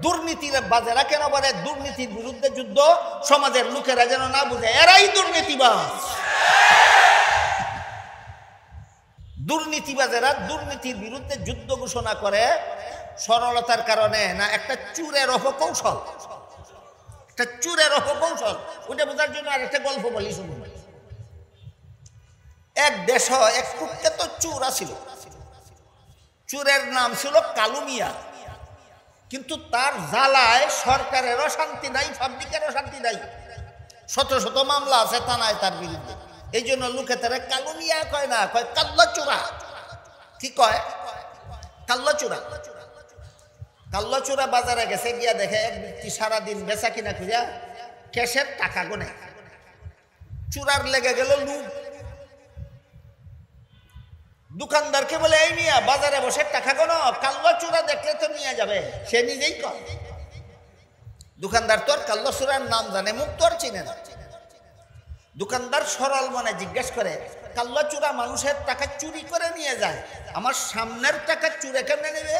দুর্নীতির বাজেরা কেন বলে দুর্নীতির বিরুদ্ধে যুদ্ধ? সমাজের লোকেরা যেন না বুঝে এরাই দুর্নীতিবাজ। দুর্নীতিবাজেরা দুর্নীতির বিরুদ্ধে যুদ্ধ ঘোষণা করে সরলতার কারণে না, একটা চুরের অপকৌশল, একটা চুরের অপকৌশল। ওটা বোঝার জন্য আরেকটা গল্প বলি শুনুন। এক দেশ এক কুখ্যাত চুর আছিল, চুরের নাম ছিল কালু মিয়া। কিন্তু তার জ্বালায় সরকারেরও শান্তি নাই, পাবলিকেরও শান্তি নাই। শত শত মামলা আছে থানায় তার বিরুদ্ধে। এই জন্য লোকে তারা কালু মিয়া কয় না, কয় কাল্লা চোরা। কি কয়? কাল্লা চোরা। কাল্লা চোরা বাজারে গেছে, গিয়া দেখে এক ব্যক্তি সারাদিন বেচা কিনা খুঁজা ক্যাশের টাকা গোনে। চোরার লেগে গেল লুট। দোকানদারকে বলে, এই মিয়া বাজারে বসে টাকা গোনো, কাল্লা চোরা দেখলে তো নিয়ে যাবে। সে নিজেই কয়। দোকানদার তোর কাল্লা চোরার নাম জানে, মুখ তো আর চিনে না। দোকানদার সরল মনে জিজ্ঞেস করে, কাল্লা চোরা মানুষের টাকা চুরি করে নিয়ে যায়, আমার সামনের টাকা চুরে কেমনে নেবে?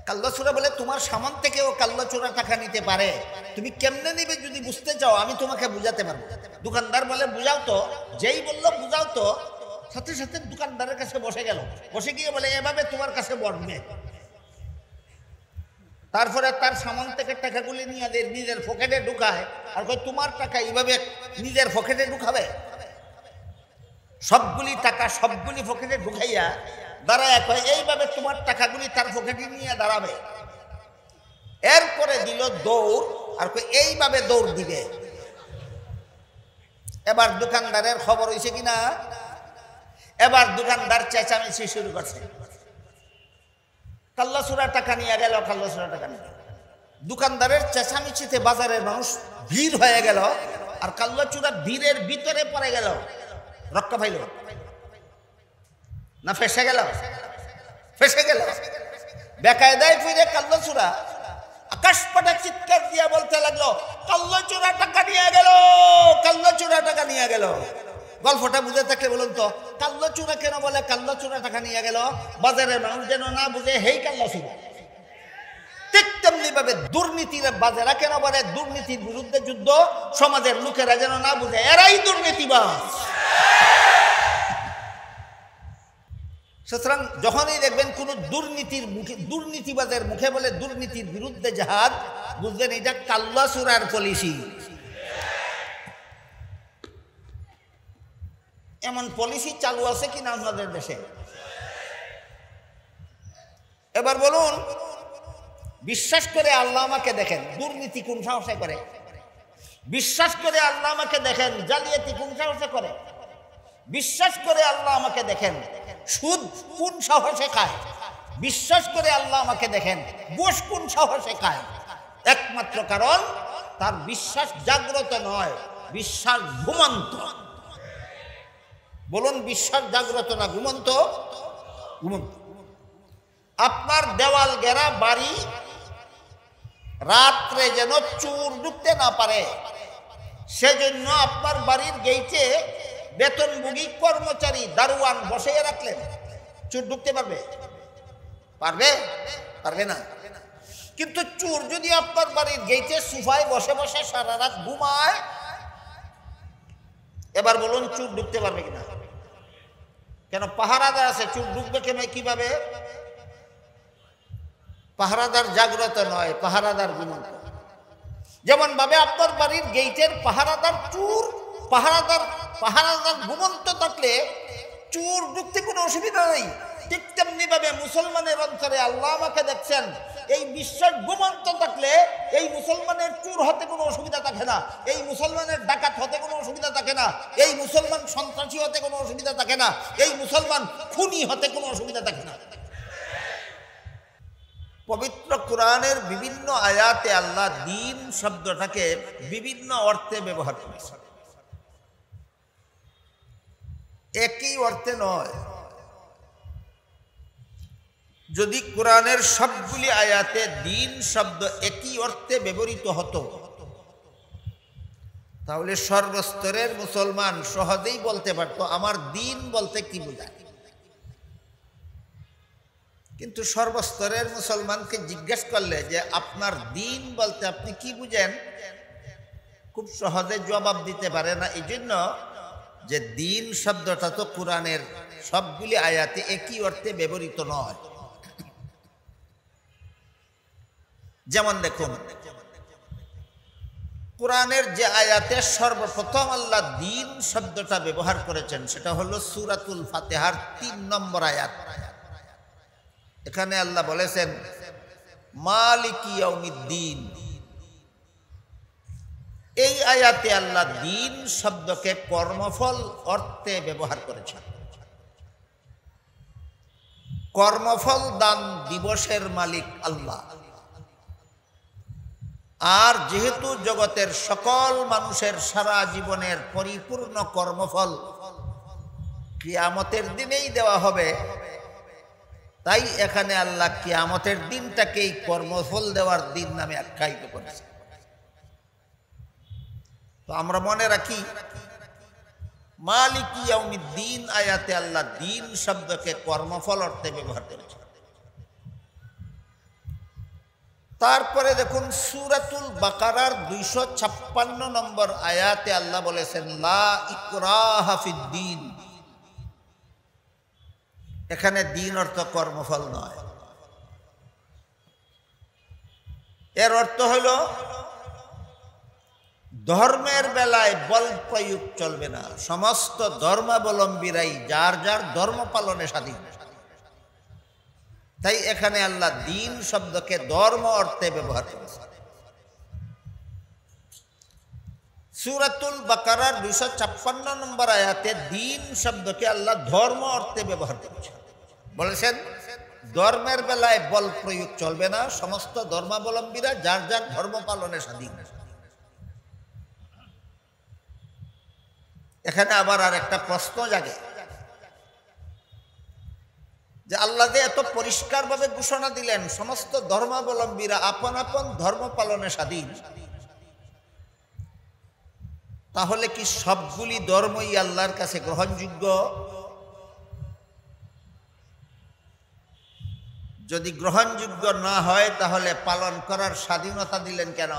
কাল্লা চোরা বলে, তোমার সামান থেকেও কাল্লা চোরা টাকা নিতে পারে, তুমি কেমনে নিবে যদি বুঝতে চাও আমি তোমাকে বুঝাতে পারবো। দোকানদার বলে, বুঝাও তো। যেই বললো বুঝাও তো, সাথে সাথে দোকানদারের কাছে বসে গেল। বসে গিয়ে বলে, এভাবে তোমার কাছে বসবে। তারপরে তার সামান থেকে টাকাগুলি নিয়ে নিজের পকেটে ঢুকায়, আর কই তোমার টাকা এইভাবে নিজের পকেটে ঢুকাবে। সবগুলি টাকা সবগুলি পকেটে ঢুকাইয়া দাঁড়ায় কয়, এইভাবে তোমার টাকাগুলি তার পকেটে নিয়ে দাঁড়াবে। এরপরে দিল দৌড়, আর কই এইভাবে দৌড় দিবে। এবার দোকানদারের খবর হয়েছে কিনা, এবার দোকানদার চেঁচামেচি শুরু করছে, কাল্লা চোরা টাকা নিয়ে গেল, কাল্লা চোরা টাকা নিয়ে গেল। দোকানদারের চেঁচামেচিতে বাজারের মানুষ ভিড় হয়ে গেল, আর কাল্লা চোরা ভিড়ের ভিতরে পড়ে গেল। রক্ষা পাইল না ফেসে গেল? ফেসে গেল। বেকায়দায় ফিরে কাল্লা চোরা আকাশ পাটা চিৎকার দিয়ে বলতে লাগলো, কাল্লা চোরা টাকা নিয়ে গেল, কাল্লা চোরা টাকা নিয়ে গেল। গল্পটা বুঝে থাকলে বলুন তো, কাল্লা চোরা কেন বলে কাল্লা চোরা টাকা নিয়ে গেল? বাজারের মানুষ যেন না বুঝে হেই কাল্লা চোরা। ঠিক তেমনি ভাবে দুর্নীতির বাজেরা কেন বলে দুর্নীতির বিরুদ্ধে যুদ্ধ? সমাজের লোকেরা যেন না বুঝে এরাই দুর্নীতিবাজ। সুতরাং যখনই দেখবেন কোন দুর্নীতির মুখে, দুর্নীতিবাজের মুখে বলে দুর্নীতির বিরুদ্ধে জাহাদ, বুঝলেন এটা কাল্লা চোরার পলিসি। এমন পলিসি চালু আছে কিনা আমাদের দেশে? এবার বলুন, বিশ্বাস করে আল্লাহ আমাকে দেখেন দুর্নীতি কোন সাহসে করে, বিশ্বাস করে আল্লাহ আমাকে দেখেন জালিয়াতি কোন সাহসে করে, বিশ্বাস করে আল্লাহ আমাকে দেখেন সুদ কোন সাহসে খায়, বিশ্বাস করে আল্লাহ আমাকে দেখেন ঘুষ কোন সাহসে খায়। একমাত্র কারণ তার বিশ্বাস জাগ্রত নয়, বিশ্বাস ঘুমন্ত। বলুন, বিশ্বাস জাগ্রত না ঘুমন্ত? ঘুমন্ত। আপনার দেওয়াল ঘেরা বাড়ি, রাত্রে যেন চোর ঢুকতে না পারে সেজন্য আপনার বাড়ির গেইটে বেতনভোগী কর্মচারী দারোয়ান বসিয়ে রাখলেন। চোর ঢুকতে পারবে? পারবে? পারবে না। কিন্তু চোর যদি আপনার বাড়ির গেইটে সোফায় বসে বসে সারা রাত ঘুমায়, এবার বলুন চোর ঢুকতে পারবে কিনা? কেন? পাহারাদার আছে, চোর ঢুকবে কেন? কিভাবে? পাহারাদার জাগ্রত নয়, পাহারাদার ঘুমন্ত। যেমন ভাবে আপনার বাড়ির গেইটের পাহারাদার চোর, পাহারাদার ঘুমন্ত থাকলে চোর ঢুকতে কোনো অসুবিধা নেই। ঠিক তেমনি ভাবে মুসলমানের অন্তরে আল্লাহ আমাকে দেখছেন, এই বিশ্বাস ঘুমন্ত থাকলে এই মুসলমানের চোর হতে কোনো অসুবিধা থাকে না, এই মুসলমানের ডাকাত হতে কোনো অসুবিধা থাকে না, এই মুসলমান সন্ত্রাসী হতে কোনো অসুবিধা থাকে না, এই মুসলমান খুনি হতে কোনো অসুবিধা থাকে না। পবিত্র কোরআনের বিভিন্ন আয়াতে আল্লাহ দ্বীন শব্দটাকে বিভিন্ন অর্থে ব্যবহার করেছেন, একই অর্থে নয়। যদি কোরআনের সবগুলি আয়াতে দ্বীন শব্দ একই অর্থে ব্যবহৃত হতো, তাহলে সর্বস্তরের মুসলমান সহজেই বলতে পারত আমার দ্বীন বলতে কি বোঝায়। কিন্তু সর্বস্তরের মুসলমানকে জিজ্ঞেস করলে যে আপনার দিন বলতে আপনি কি বুঝেন, খুব সহজে জবাব দিতে পারে না। এই জন্য যে দিন শব্দটা তো কোরআনের সবগুলি আয়াতে একই অর্থে ব্যবহৃত নয়। যেমন দেখুন, কোরআনের যে আয়াতে সর্বপ্রথম আল্লাহ দিন শব্দটা ব্যবহার করেছেন সেটা হলো সূরাতুল ফাতিহার ৩ নম্বর আয়াত। এখানে আল্লাহ বলেছেন মালিকি ইয়াউমিদ্দিন। এই আয়াতে আল্লাহ দিন শব্দকে কর্মফল অর্থে ব্যবহার করেছেন। কর্মফল দান দিবসের মালিক আল্লাহ। আর যেহেতু জগতের সকল মানুষের সারা জীবনের পরিপূর্ণ কর্মফল কিয়ামতের দিনেই দেওয়া হবে, তাই এখানে আল্লাহ কিয়ামতের দিনটাকেই কর্মফল দেওয়ার দিন নামে আখ্যায়িত করেছে। তো আমরা মনে রাখি মালিকি ইয়াউমিদ্দিন আয়াতে আল্লাহ দিন শব্দকে কর্মফল অর্থে ব্যবহার করেছে। তারপরে দেখুন সূরাতুল বাকারার 256 নম্বর আয়াতে আল্লাহ বলেছেন লা ইকরাহা ফিদ্দিন। এখানে দিন অর্থ কর্মফল নয়, এর অর্থ হল ধর্মের বেলায় বল প্রয়োগ চলবে না, সমস্ত ধর্মাবলম্বীরাই যার যার ধর্ম পালনে স্বাধীন। তাই এখানে আল্লাহ দিন শব্দকে ধর্ম অর্থে ব্যবহার করেছে। সূরাতুল বাকারার 256 নম্বর আয়াতে দিন শব্দকে আল্লাহ ধর্ম অর্থে ব্যবহার করেছেন। বলেছেন ধর্মের বেলায় বল প্রয়োগ চলবে না, সমস্ত ধর্মাবলম্বীরা যার যার ধর্ম পালনে স্বাধীন। এখানে আবার আর একটা প্রশ্ন জাগে যে আল্লাহ যে এত পরিষ্কারভাবে ঘোষণা দিলেন সমস্ত ধর্মাবলম্বীরা আপন আপন ধর্ম পালনে স্বাধীন, তাহলে কি সবগুলি ধর্মই আল্লাহর কাছে গ্রহণযোগ্য? যদি গ্রহণযোগ্য না হয় তাহলে পালন করার স্বাধীনতা দিলেন কেন?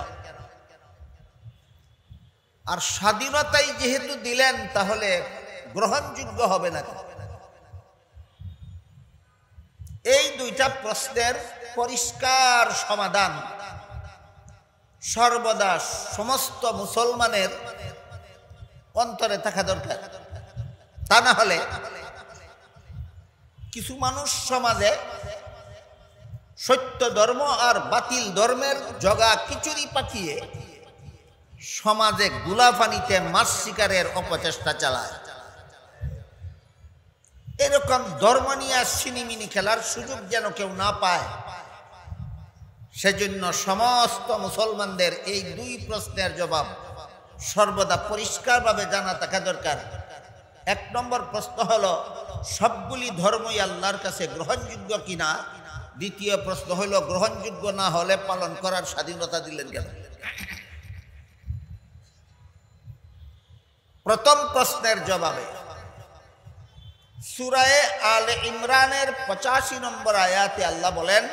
আর স্বাধীনতাই যেহেতু দিলেন তাহলে গ্রহণযোগ্য হবে না কেন? এই দুইটা প্রশ্নের পরিষ্কার সমাধান সর্বদা সমস্ত মুসলমানের অন্তরে থাকা দরকার। তা না হলে কিছু মানুষ সমাজে সত্য ধর্ম আর বাতিল ধর্মের জগা খিচুড়ি পাকিয়ে সমাজে গুলাফানিতে মাছ শিকারের অপচেষ্টা চালায়। এরকম ধর্ম নিয়ে সিনিমিনি খেলার সুযোগ যেন কেউ না পায়, সেজন্য সমস্ত মুসলমানদের এই দুই প্রশ্নের জবাব সর্বদা পরিষ্কারভাবে জানা থাকা দরকার। 1 নম্বর প্রশ্ন হলো সবগুলি ধর্মই আল্লাহর কাছে গ্রহণযোগ্য কিনা। দ্বিতীয় প্রশ্ন হলো গ্রহণযোগ্য না হলে পালন করার স্বাধীনতা দিলেন কেন? প্রথম প্রশ্নের জবাবে সূরা আলে ইমরানের 85 নম্বর আয়াতে আল্লাহ বলেন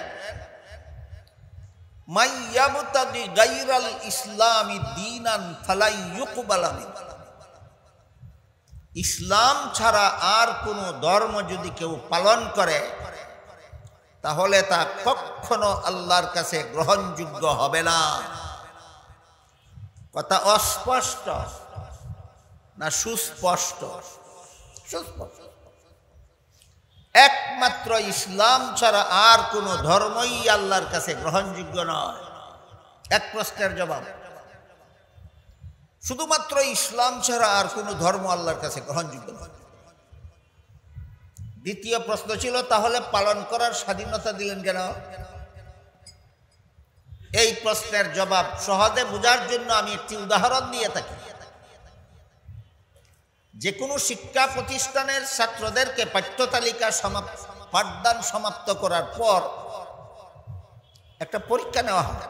মাইয়াবতাগি গায়রাল ইসলামি দীনান ফালাই ইউকবালা মিনহু। ইসলাম ছাড়া আর কোনো ধর্ম যদি কেউ পালন করে তাহলে তা কখনো আল্লাহর কাছে গ্রহণযোগ্য হবে না। কথা অস্পষ্ট না সুস্পষ্ট? সুস্পষ্ট। একমাত্র ইসলাম ছাড়া আর কোনো ধর্মই আল্লাহর কাছে গ্রহণযোগ্য নয়। এক প্রশ্নের জবাব, শুধুমাত্র ইসলাম ছাড়া আর কোনো ধর্ম আল্লাহর কাছে গ্রহণযোগ্য নয়। দ্বিতীয় প্রশ্ন ছিল তাহলে পালন করার স্বাধীনতা দিলেন কেন? এই প্রশ্নের জবাব সহজে বোঝার জন্য আমি একটি উদাহরণ দিয়ে থাকি। যে কোনো শিক্ষা প্রতিষ্ঠানের ছাত্রদেরকে পাঠ্যতালিকা পাঠদান সমাপ্ত করার পর একটা পরীক্ষা নেওয়া হয়।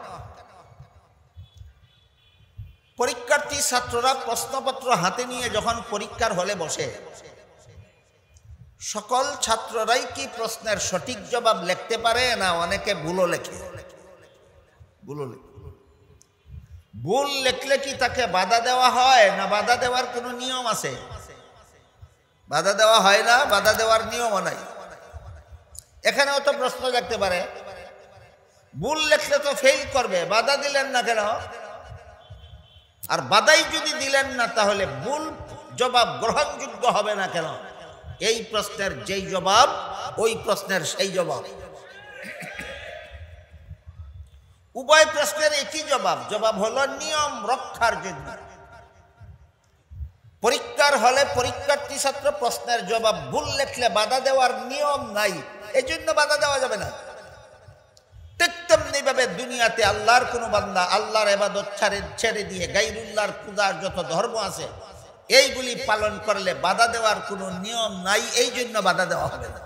পরীক্ষার্থী ছাত্ররা প্রশ্নপত্র হাতে নিয়ে যখন পরীক্ষার হলে বসে, সকল ছাত্ররাই কি প্রশ্নের সঠিক জবাব লিখতে পারে, না অনেকে ভুলও লেখে? ভুল লিখলে কি তাকে বাধা দেওয়া হয়, না বাধা দেওয়ার কোনো নিয়ম আছে? বাধা দেওয়া হয় না, বাধা দেওয়ার নিয়মও নাই। এখানেও তো প্রশ্ন থাকতে পারে, ভুল লিখলে তো ফেল করবে, বাধা দিলেন না কেন? আর বাধাই যদি দিলেন না, তাহলে ভুল জবাব গ্রহণযোগ্য হবে না কেন? এই প্রশ্নের যেই জবাব, ওই প্রশ্নের সেই জবাব। উভয় প্রশ্নের একই জবাব। জবাব হলো নিয়ম রক্ষার জন্য। পরীক্ষার হলে পরীক্ষার্থী ছাত্র প্রশ্নের জবাব ভুল লিখলে বাধা দেওয়ার নিয়ম নাই, এই জন্য বাধা দেওয়া যাবে না। ঠিক তেমনি ভাবে দুনিয়াতে আল্লাহর কোন বান্দা আল্লাহর ইবাদত ছেড়ে দিয়ে গায়রুল্লাহর পূজার যত ধর্ম আছে, এইগুলি পালন করলে বাধা দেওয়ার কোনো নিয়ম নাই, এই জন্য বাধা দেওয়া হবে না।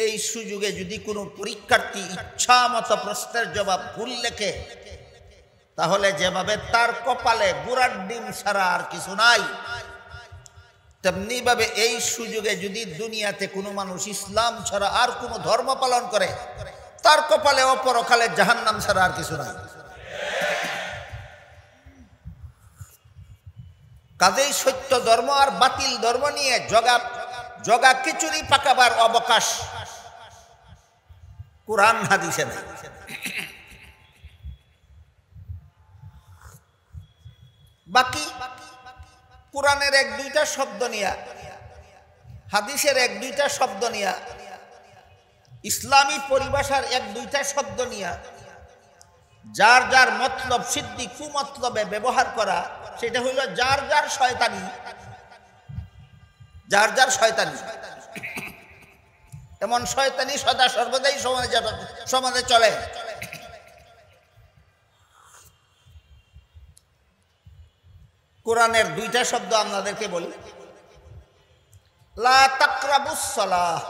এই সুযোগে যদি কোনো পরীক্ষার্থী ইচ্ছা মতো প্রশ্নের জবাব ভুল লেখে, তাহলে যেভাবে তার কপালে গুড়ার ডিম ছাড়া আর কিছু নাই, তেমনি ভাবে এই সুযোগে যদি দুনিয়াতে কোনো মানুষ ইসলাম ছাড়া আর কোনো ধর্ম পালন করে, তার কপালে অপরকালে জাহান্নাম ছাড়া আর কিছু নাই। কাজেই সত্য ধর্ম আর বাতিল ধর্ম নিয়ে জগা খিচুড়ি পাকাবার অবকাশ কুরআন হাদিসে নেই। বাকি কুরআনের এক দুইটা শব্দ নিয়া, হাদিসের এক দুইটা শব্দ নিয়া, ইসলামী পরিভাষার এক দুইটা শব্দ নিয়া যার যার মতলব সিদ্ধি কুমতলবে ব্যবহার করা, সেটা হইল যার যার শয়তানি। যার যার শয়তানি, এমন শয়তানি সদা সর্বদাই সমাজে চলে। কোরআনের দুইটা শব্দ আপনাদেরকে বলি। লা তাকরাবুস সালাহ,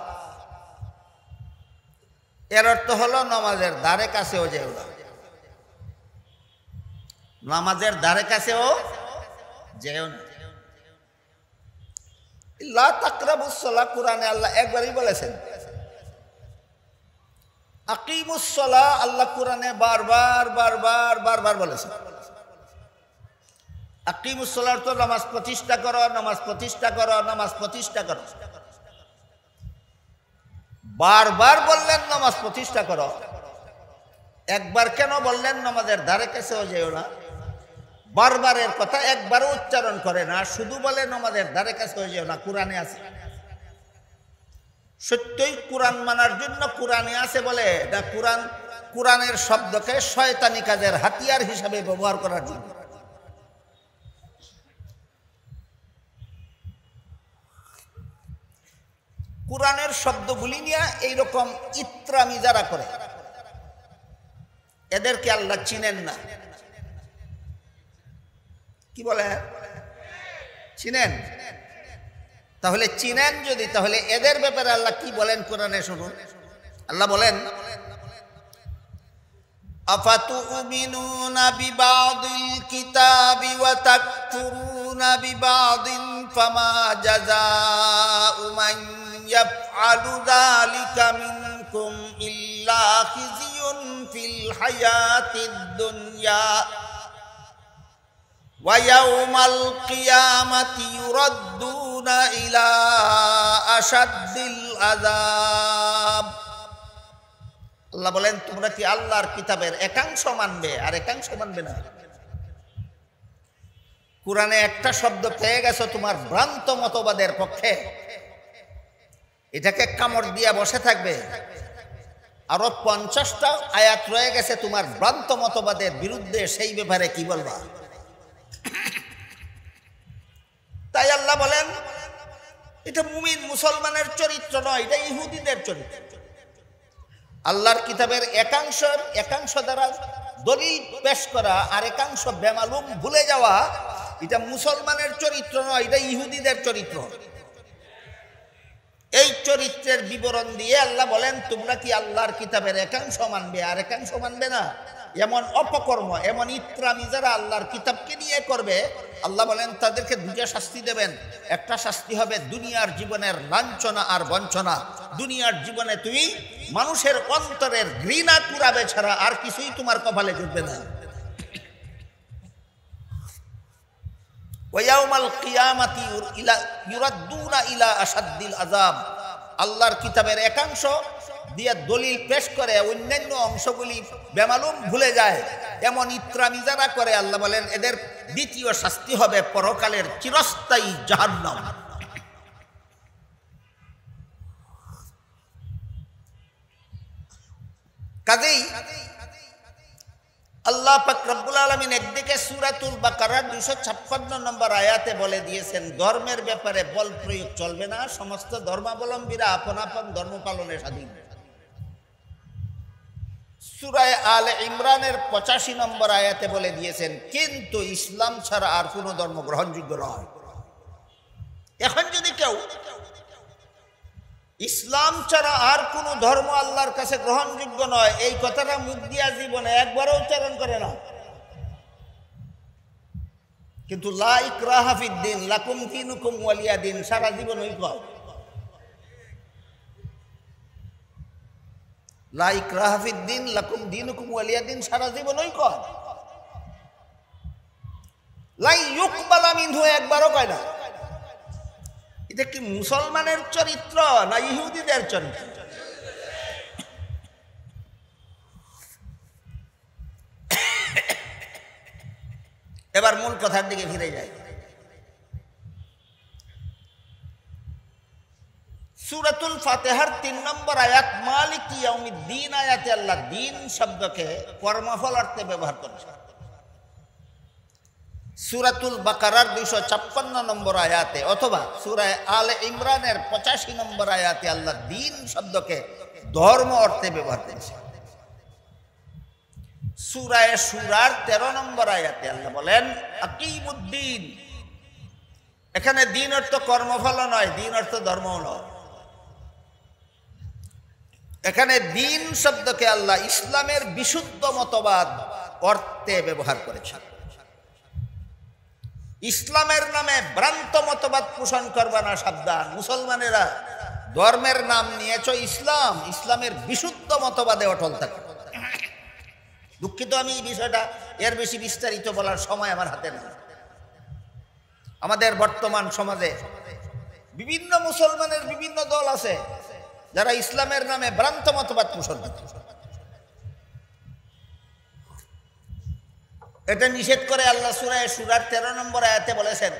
এর অর্থ হলো নামাজের ধারে কাছেও যেও না। নামাজের ধারে কাছেও যেও না। লা তাকরাবুস সালাহ কোরআনে আল্লাহ একবারই বলেছেন। আকিমুস সালাহ আল্লাহ কোরআনে বারবার বারবার বারবার বলেছেন। আকিমুস সালাহ তো নামাজ প্রতিষ্ঠা করো, নামাজ প্রতিষ্ঠা করো, নামাজ প্রতিষ্ঠা করো। বারবার বললেন নামাজ প্রতিষ্ঠা করো, একবার কেন বললেন নামাজের ধারে কাছেও যেও না? বারবারের কথা একবারও উচ্চারণ করে না, শুধু বলে নামাজের ধারে কাছেও যেও না। কোরআনে আছে, সত্যই কোরআন মানার জন্য কোরআনে আছে বলে এটা কোরআনের শব্দকে শয়তানি কাজের হাতিয়ার হিসাবে ব্যবহার করার জন্য। কোরআনের শব্দগুলি নিয়ে এইরকম ইত্রামি যারা করে, এদেরকে আল্লাহ চিনেন না। কি বলে? চিনেন? তাহলে চিনেন যদি, তাহলে এদের ব্যাপারে আল্লাহ কি বলেন কোরআনে শুনুন। আল্লাহ বলেন, আফাতুমিনুনা বিবাদিল কিতাবি ওয়া তাকফুরুনা বিবাদিন ফামা জাযাউ মান ইয়াফআলু যালিকা মিনকুম ইল্লা খিজিয়ুন ফিল হায়াতিদ দুনিয়া ওয়া ইয়াউমাল কিয়ামাতি ইউরাদ্দুনা ইলা আশাদ্দিল আযাব। আল্লাহ বলেন, তোমরা কি আল্লাহর কিতাবের একাংশ মানবে আর একাংশ মানবে না? কোরআনে একটা শব্দ পেয়ে গেছো তোমার ভ্রান্ত মতবাদের পক্ষে, এটাকে কামড় দিয়া বসে থাকবে। আরো 50টা আয়াত রয়ে গেছে তোমার ভ্রান্ত মতবাদের বিরুদ্ধে, সেই ব্যাপারে কি বলবা? তাই আল্লাহ বলেন, এটা মুমিন মুসলমানের চরিত্র নয়, এটা ইহুদিদের চরিত্র। আল্লাহর কিতাবের একাংশ দ্বারা দলিল পেশ করা আর একাংশ বেমালুম ভুলে যাওয়া, এটা মুসলমানের চরিত্র নয়, এটা ইহুদিদের চরিত্র। এই চরিত্রের বিবরণ দিয়ে আল্লাহ বলেন, তোমরা কি আল্লাহর কিতাবের একাংশ মানবে আর একাংশ মানবে না? এমন অপকর্ম, এমন ইত্রামি যারা আল্লাহর কিতাবকে নিয়ে করবে, আল্লাহ বলেন তাদেরকে দুটো শাস্তি দেবেন। একটা শাস্তি হবে দুনিয়ার জীবনের লাঞ্ছনা আর বঞ্চনা। দুনিয়ার জীবনে তুমি মানুষের অন্তরের ঘৃণা কুড়াবে ছাড়া আর কিছুই তোমার কপালে জুটবে না। ওয়াউমাল কিয়ামাতি ইউরাদ্দুনা ইলা আশাদ্দিল আযাব। আল্লাহর কিতাবের একাংশ দিয়ে দলিল পেশ করে অন্যান্য অংশগুলি বেমালুম ভুলে যায়, এমন ইত্রামি যারা করে আল্লাহ বলেন এদের দ্বিতীয় শাস্তি হবে পরকালের চিরস্থায়ী জাহান্নাম। কাজেই আল্লাহ পাক রব্বুল আলামিন একদিকে সূরাতুল বাকারার 256 নম্বর আয়াতে বলে দিয়েছেন ধর্মের ব্যাপারে বল প্রয়োগ চলবে না, সমস্ত ধর্মাবলম্বীরা আপন আপন ধর্ম পালনে স্বাধীন। সূরা আলে ইমরানের 85 নম্বর আয়াতে বলে দিয়েছেন কিন্তু ইসলাম ছাড়া আর কোনো ধর্ম গ্রহণযোগ্য নয়। এখন যদি কেউ ইসলাম ছাড়া আর কোনো ধর্ম আল্লাহর কাছে গ্রহণযোগ্য নয় এই কথাটা মুখ দিয়া জীবনে একবারও উচ্চারণ করে না, কিন্তু লা ইকরাহা ফিদ্দিন লাকুম দীনুকুম ওয়ালিয়া দিন সারা জীবন ওই কয়। লা ইকরাহা ফিদ্দিন লাকুম দীনুকুম ওয়ালিয়া দিন সারা জীবন ওই কয়। লা ইউকবালা মিনহু একবারও কয় না। এটা কি মুসলমানের চরিত্র না ইহুদিদের চরিত্র? এবার মূল কথার দিকে ফিরে যায়। সূরাতুল ফাতিহার 3 নম্বর আয়াত মালিকি ইয়াউমিদ্দিন আয়াতে আল্লাহ দিন শব্দকে কর্মফল অর্থে ব্যবহার করেছেন। সূরাতুল বাকারার 256 নম্বর আয়াতে অথবা সূরা আলে ইমরানের 85 নম্বর আয়াতে আল্লাহ দিন শব্দকে ধর্ম অর্থে ব্যবহার করেছেন। সূরা শুরার 13 নম্বর আয়াতে আল্লাহ বলেন আকিমুদ্দিন। এখানে দিন অর্থ কর্মফল নয়, দিন অর্থ ধর্ম নয়। এখানে দিন শব্দকে আল্লাহ ইসলামের বিশুদ্ধ মতবাদ অর্থে ব্যবহার করেছেন। ইসলামের নামে ভ্রান্ত মতবাদ পোষণ করবা না, সাবধান। মুসলমানেরা ধর্মের নাম নিয়েছ ইসলাম, ইসলামের বিশুদ্ধ মতবাদে অটল থাকে। দুঃখিত আমি এই বিষয়টা এর বেশি বিস্তারিত বলার সময় আমার হাতে নেই। আমাদের বর্তমান সমাজে বিভিন্ন মুসলমানের বিভিন্ন দল আছে যারা ইসলামের নামে ভ্রান্ত মতবাদ পোষণ করে। এটা নিষেধ করে আল্লাহ সূরা শুরার 13 নম্বর আয়াতে বলেছেন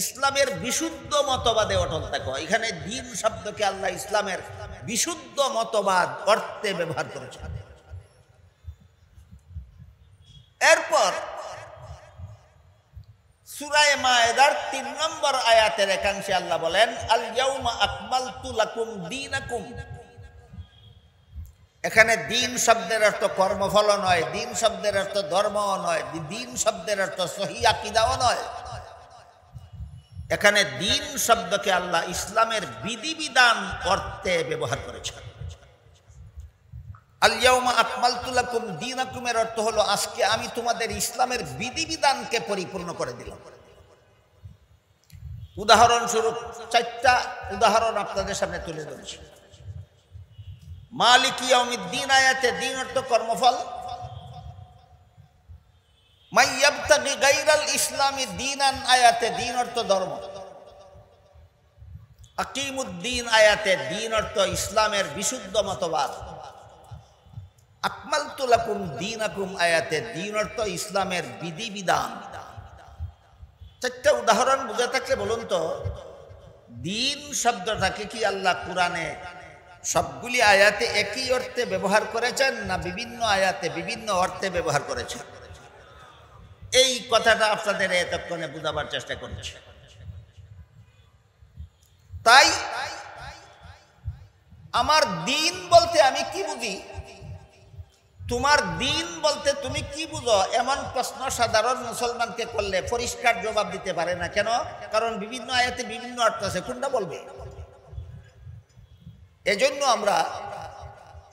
ইসলামের বিশুদ্ধ মতবাদে অটল থাকো। এখানে দিন শব্দকে আল্লাহ ইসলামের বিশুদ্ধ মতবাদ অর্থে ব্যবহার করেছেন। এরপর সূরা মায়েদার 3 নম্বর আয়াতের একাংশে আল্লাহ বলেন আল ইয়াউমা আকমালতু লাকুম দীনাকুম। এখানে দিন শব্দের অর্থ কর্মফল নয়, দিন শব্দের অর্থ ধর্মও নয়, দিন শব্দের অর্থ সহি আকীদাও নয়। এখানে দিন শব্দকে আল্লাহ ইসলামের বিধিবিধান অর্থে ব্যবহার করেছেন। আল ইয়াউমা আকমালতু লাকুম দীনাকুমের অর্থ হলো আজকে আমি তোমাদের ইসলামের বিধিবিধানকে পরিপূর্ণ করে দিলাম। উদাহরণস্বরূপ 4টা উদাহরণ আপনাদের সামনে তুলে ধরছি। মালিকি ইয়াউমিদ্দিন আয়াতে দিন অর্থ কর্মফল। মাই ইয়াবতাগি গায়রাল ইসলামি দীনান আয়াতে দিন অর্থ ধর্ম। আকিমুদ্দিন আয়াতে দিন অর্থ ইসলামের বিশুদ্ধ মতবাদ। আকমালতু লাকুম দীনাকুম আয়াতে দিন অর্থ ইসলামের বিধিবিধান। 4টা উদাহরণ বুঝে থাকলে বলুন তো দিন শব্দটাকে কি আল্লাহ কোরআনে সবগুলি আয়াতে একই অর্থে ব্যবহার করেছেন না বিভিন্ন আয়াতে বিভিন্ন অর্থে ব্যবহার করেছেন? এই কথাটা আপনাদের এতক্ষণে বোঝাবার চেষ্টা করছি। তাই আমার দিন বলতে আমি কি বুঝি, তোমার দিন বলতে তুমি কি বুঝো, এমন প্রশ্ন সাধারণ মুসলমানকে করলে পরিষ্কার জবাব দিতে পারে না। কেন? কারণ বিভিন্ন আয়াতে বিভিন্ন অর্থ আছে, কোনটা বলবে? এজন্য আমরা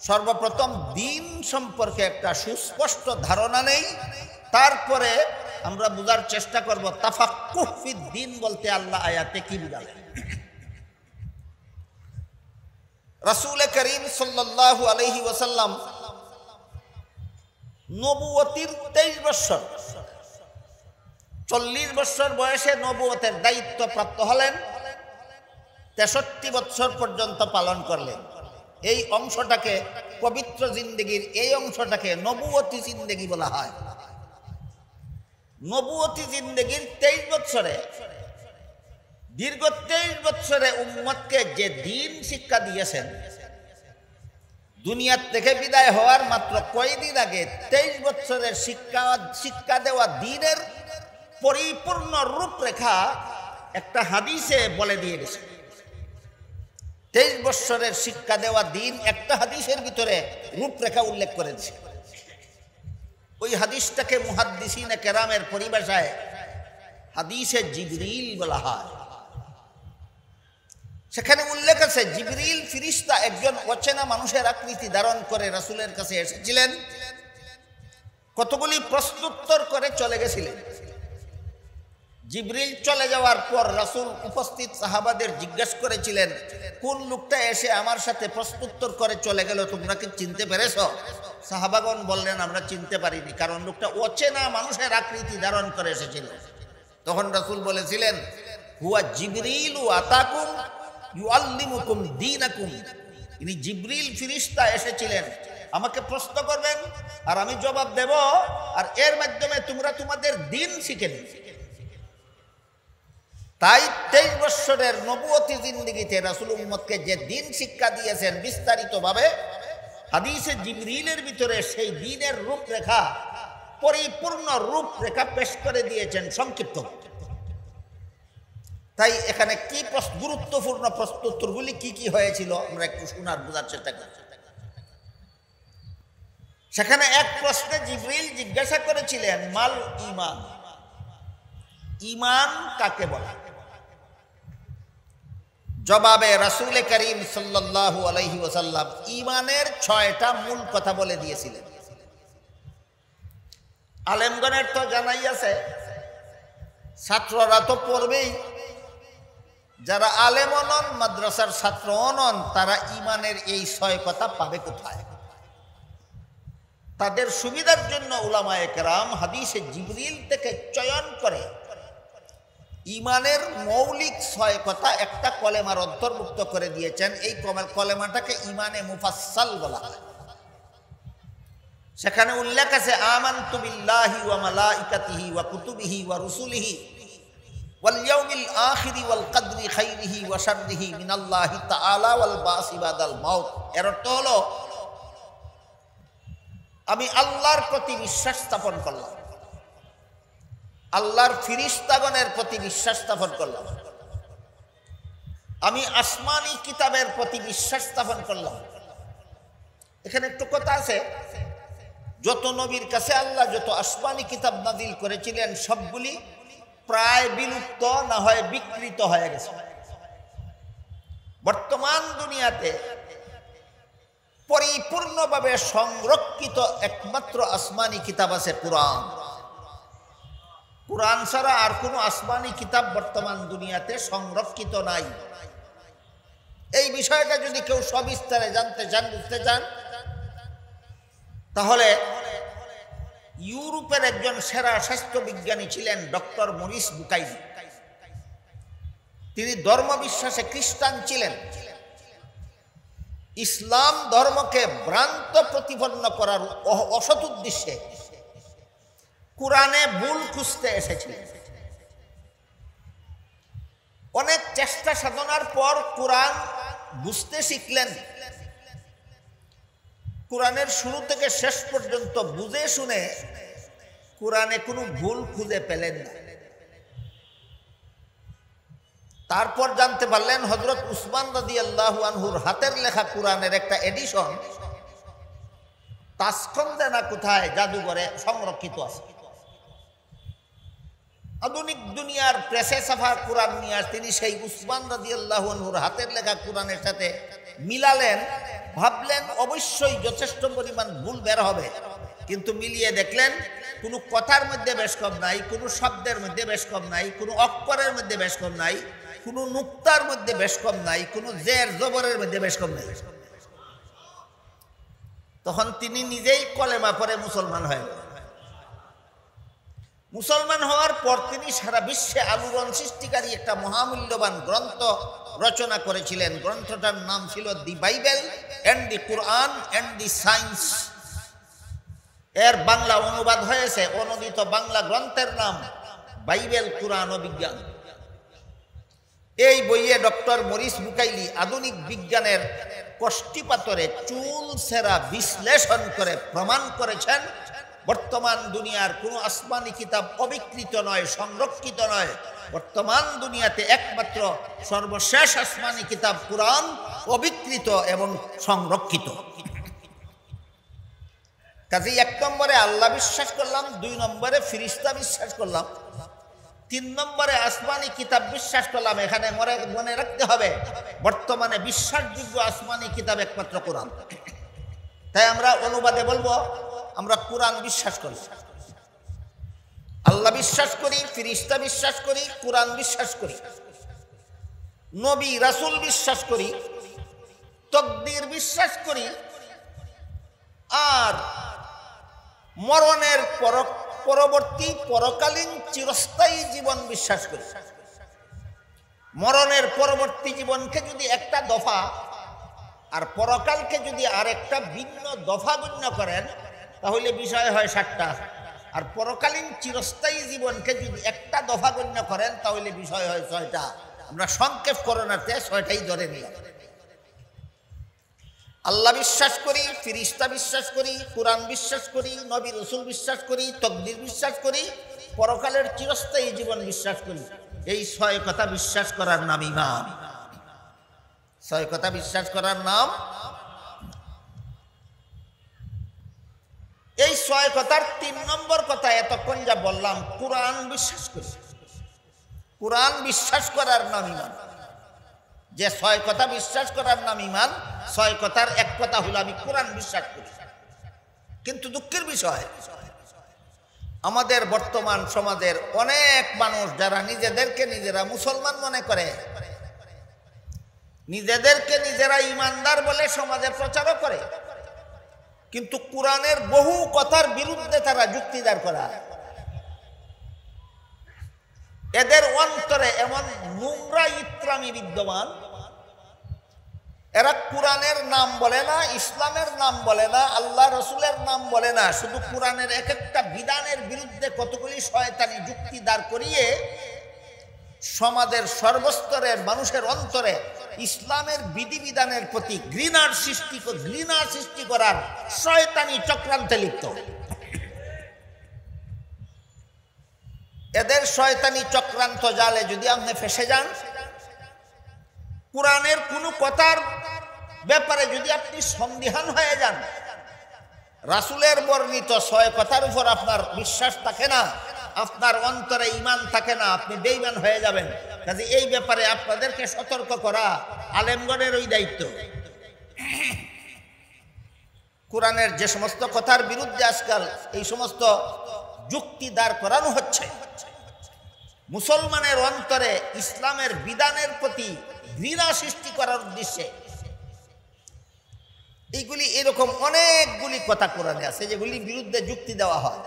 সর্বপ্রথম দিন সম্পর্কে একটা সুস্পষ্ট ধারণা নেই, তারপরে আমরা বোঝার চেষ্টা করব তাফাক্কুহ ফিদ দ্বীন বলতে আল্লাহ আয়াতে কি বুঝালেন। রাসূল করিম সাল্লাল্লাহু আলাইহি ওয়াসাল্লাম নবুয়তির 23 বছর, 40 বছর বয়সে নবুয়তের দায়িত্ব প্রাপ্ত হলেন, 63 বছর পর্যন্ত পালন করলেন। এই অংশটাকে, পবিত্র জিন্দেগির এই অংশটাকে নবুয়তি জিন্দেগি বলা হয়। নবুয়তি জিন্দেগির 23 বছরে, দীর্ঘ 23 বছরে উম্মতকে যে দ্বীন শিক্ষা দিয়েছেন, দুনিয়ার থেকে বিদায় হওয়ার মাত্র কয়েকদিন আগে 23 বছরের শিক্ষা দেওয়া দ্বীনের পরিপূর্ণ রূপরেখা একটা হাদিসে বলে দিয়ে গেছে। 23 বছরের শিক্ষা দেওয়া দ্বীন একটা হাদিসের ভিতরে রূপরেখা উল্লেখ করেছে। ওই হাদিসটাকে মুহাদ্দিসিনে কেরামের পরিভাষায় হাদিসে জিবরিল বলা হয়। সেখানে উল্লেখ আছে জিবরিল ফিরিস্তা একজন অচেনা মানুষের আকৃতি ধারণ করে রাসূলের কাছে এসেছিলেন, কতগুলি প্রশ্নোত্তর করে চলে গেছিলেন। জিবরিল চলে যাওয়ার পর রাসূল উপস্থিত সাহাবাদের জিজ্ঞাসা করেছিলেন, কোন লোকটা এসে আমার সাথে প্রশ্নোত্তর করে চলে গেল, তোমরা কি চিনতে পেরেছো? সাহাবাগণ বললেন, আমরা চিনতে পারিনি, কারণ লোকটা অচেনা মানুষের আকৃতি ধারণ করে এসেছিল। তখন রাসূল বলেছিলেন, হুয়া জিবরিলু আতাকুম ইউআল্লিমুকুম দীনাকুম। ইনি জিবরিল ফিরিস্তা এসেছিলেন, আমাকে প্রশ্ন করবেন আর আমি জবাব দেব, আর এর মাধ্যমে তোমরা তোমাদের দ্বীন শিখে নিবে। তাই 23 বছরের নবুয়তি জিন্দেগিতে রাসূল উম্মতকে যে দ্বীন শিক্ষা দিয়েছেন বিস্তারিতভাবে, হাদিসে জিবরিলের ভিতরে সেই দ্বীনের রূপরেখা, পরিপূর্ণ রূপরেখা পেশ করে দিয়েছেন সংক্ষিপ্ত। তাই এখানে কি গুরুত্বপূর্ণ প্রশ্নোত্তরগুলি কি কি হয়েছিল আমরা একটু শোনার বোঝার চেষ্টা করি। সেখানে এক প্রশ্নে জিবরিল জিজ্ঞাসা করেছিলেন, মাল ঈমান, ঈমান কাকে বলে? জবাবে রাসূল করিম সাল্লাল্লাহু আলাইহি ওয়াসাল্লাম ঈমানের 6টা মূল কথা বলে দিয়েছিলেন। আলেমগণের তো জানাই আছে, ছাত্ররা তো পড়বেই, যারা আলেম নন, মাদ্রাসার ছাত্র নন, তারা ঈমানের এই 6 কথা পাবে কোথায়? তাদের সুবিধার জন্য উলামায়ে কেরাম হাদিসে জিবরিল থেকে চয়ন করে ঈমানের মৌলিক 6 কথা একটা কলেমার অন্তর্ভুক্ত করে দিয়েছেন। এই কলেমাটাকে ঈমানে মুফাসসাল বলা হয়। সেখানে উল্লেখ আছে, আমানতু বিল্লাহি ওয়া মালাইকাতিহি ওয়া কুতুবিহি ওয়া রুসুলিহি ওয়াল ইয়াউমিল আখিরি ওয়াল কদরি খাইরিহি ওয়া শাররিহি মিনাল্লাহি তাআলা ওয়াল বাসি বাদাল মাউত। এর অর্থ হলো, আমি আল্লাহর প্রতি বিশ্বাস স্থাপন করলাম, আল্লাহর ফিরিস্তাগণের প্রতি বিশ্বাস স্থাপন করলাম, আমি আসমানি কিতাবের প্রতি বিশ্বাস স্থাপন করলাম। এখানে একটু কথা আছে, যত নবীর কাছে আল্লাহ যত আসমানি কিতাব নাজিল করেছিলেন সবগুলি প্রায় বিলুপ্ত না হয় বিকৃত হয়ে গেছে। বর্তমান দুনিয়াতে পরিপূর্ণভাবে সংরক্ষিত একমাত্র আসমানি কিতাব আছে কোরআন। কোরআন ছাড়া আর কোনো আসমানি কিতাব বর্তমান দুনিয়াতে সংরক্ষিত নাই। এই বিষয়টা যদি কেউ সবিস্তারে জানতে চান, বুঝতে চান, তাহলে ইউরোপের একজন সেরা স্বাস্থ্য বিজ্ঞানী ছিলেন ডক্টর মরিস বুকাইলি। তিনি ধর্মবিশ্বাসে খ্রিস্টান ছিলেন। ইসলাম ধর্মকে ভ্রান্ত প্রতিপন্ন করার অসৎ উদ্দেশ্যে কোরআনে ভুল খুঁজতে এসেছিলেন। অনেক চেষ্টা সাধনার পর কোরআন বুঝতে শিখলেন। কোরআনের শুরু থেকে শেষ পর্যন্ত বুঝে শুনে কোরআনে কোনো ভুল খুঁজে পেলেন না। তারপর জানতে পারলেন হযরত উসমান রাদিয়াল্লাহু আনহুর হাতের লেখা কোরআনের একটা এডিশন তাশখন্দে না কোথায় জাদুঘরে সংরক্ষিত আছে। আধুনিক দুনিয়ার প্রেসে ছাপা কোরআন নিয়ে তিনি সেই উসমান রাদিয়াল্লাহু আনহুর হাতের লেখা কোরআনের সাথে মিলালেন, ভাবলেন অবশ্যই যথেষ্ট পরিমাণ ভুল বের হবে, কিন্তু মিলিয়ে দেখলেন কোনো কথার মধ্যে বেশ কম নাই, কোনো শব্দের মধ্যে বেশ কম নাই, কোনো অক্ষরের মধ্যে বেশ কম নাই, কোনো নুক্তার মধ্যে বেশ কম নাই, কোনো জের জবরের মধ্যে বেশ কম নাই। তখন তিনি নিজেই কলেমা পড়ে মুসলমান হয়ে গেলেন। মুসলমান হওয়ার পর তিনি সারা বিশ্বে আলোড়ন সৃষ্টিকারী একটা মহামূল্যবান গ্রন্থ রচনা করেছিলেন। গ্রন্থটার নাম ছিল দি Bible and the Quran and the science. এর বাংলা অনুবাদ হয়েছে, অনুদিত বাংলা গ্রন্থের নাম বাইবেল, কুরআন ও বিজ্ঞান। এই বইয়ে ডক্টর মরিস বুকাইলি আধুনিক বিজ্ঞানের কষ্টিপাতরে চুল সেরা বিশ্লেষণ করে প্রমাণ করেছেন বর্তমান দুনিয়ার কোনো আসমানি কিতাব অবিকৃত নয়, সংরক্ষিত নয়। বর্তমান দুনিয়াতে একমাত্র সর্বশেষ আসমানি কিতাব কুরআন অবিকৃত এবং সংরক্ষিত। কাজেই 1 নম্বরে আল্লাহ বিশ্বাস করলাম, 2 নম্বরে ফিরিস্তা বিশ্বাস করলাম, 3 নম্বরে আসমানি কিতাব বিশ্বাস করলাম। এখানে মনে রাখতে হবে বর্তমানে বিশ্বাসযোগ্য আসমানি কিতাব একমাত্র কোরআন। তাই আমরা অনুবাদে বলবো আমরা কোরআন বিশ্বাস করি, আল্লাহ বিশ্বাস করি, ফিরিস্তা বিশ্বাস করি, কোরআন বিশ্বাস করি, নবী রাসূল বিশ্বাস করি, তাকদীর বিশ্বাস করি, আর মরণের পরবর্তী পরকালীন চিরস্থায়ী জীবন বিশ্বাস করি। মরণের পরবর্তী জীবনকে যদি একটা দফা আর পরকালকে যদি আরেকটা ভিন্ন দফা গণ্য করেন তাহলে বিষয় হয় 7টা, আর পরকালীন চিরস্থায়ী জীবনকে যদি একটা দফা গণ্য করেন তাহলে বিষয় হয় 6টা। আমরা সংক্ষেপ করোনাতে 6টাই ধরে নিলাম। আল্লাহ বিশ্বাস করি, ফিরিস্তা বিশ্বাস করি, কোরআন বিশ্বাস করি, নবী রাসূল বিশ্বাস করি, তাকদীর বিশ্বাস করি, পরকালের চিরস্থায়ী জীবন বিশ্বাস করি। এই 6 কথা বিশ্বাস করার নাম ঈমান। 6 কথা বিশ্বাস করার নাম। এই 6 কথার 3 নম্বর কথা এতক্ষণ যা বললাম, কোরআন বিশ্বাস করি। কোরআন বিশ্বাস করার নাম ঈমান। যে 6 কথা বিশ্বাস করার নাম ঈমান, 6 কথার এক কথা হলো আমি কোরআন বিশ্বাস করি। কিন্তু দুঃখের বিষয়, আমাদের বর্তমান সমাজের অনেক মানুষ যারা নিজেদেরকে নিজেরা মুসলমান মনে করে, নিজেদেরকে নিজেরা ঈমানদার বলে সমাজে প্রচারও করে, কিন্তু কোরআনের বহু কথার বিরুদ্ধে তারা যুক্তি দাঁড় করায়। এদের অন্তরে এমন নোংরা ইত্রামি বিদ্যমান, এরা কোরআনের নাম বলে না, ইসলামের নাম বলে না, আল্লাহ রসুলের নাম বলে না, শুধু কোরআনের এক একটা বিধানের বিরুদ্ধে কতগুলি শয়তানি যুক্তি দাঁড় করিয়ে সমাজের সর্বস্তরের মানুষের অন্তরে ইসলামের বিধিবিধানের প্রতি ঘৃণার সৃষ্টি করার শয়তানি চক্রান্তে লিপ্ত। এদের শয়তানি চক্রান্ত জালে যদি আপনি ফেসে যান, কোরআনের কোনো কথার ব্যাপারে যদি আপনি সন্দিহান হয়ে যান, রাসূলের বর্ণিত 6 কথার উপর আপনার বিশ্বাস থাকে না, আপনার অন্তরে ঈমান থাকে না, আপনি বেঈমান হয়ে যাবেন। কাজে এই ব্যাপারে আপনাদেরকে সতর্ক করা আলেমগণের ওই দায়িত্ব। কোরআনের যে সমস্ত কথার বিরুদ্ধে আজকাল এই সমস্ত যুক্তি দাঁড় করানো হচ্ছে, মুসলমানের অন্তরে ইসলামের বিধানের প্রতি ঘৃণা সৃষ্টি করার উদ্দেশ্যে, এইগুলি এরকম অনেকগুলি কথা কোরআনে আছে যেগুলির বিরুদ্ধে যুক্তি দেওয়া হয়।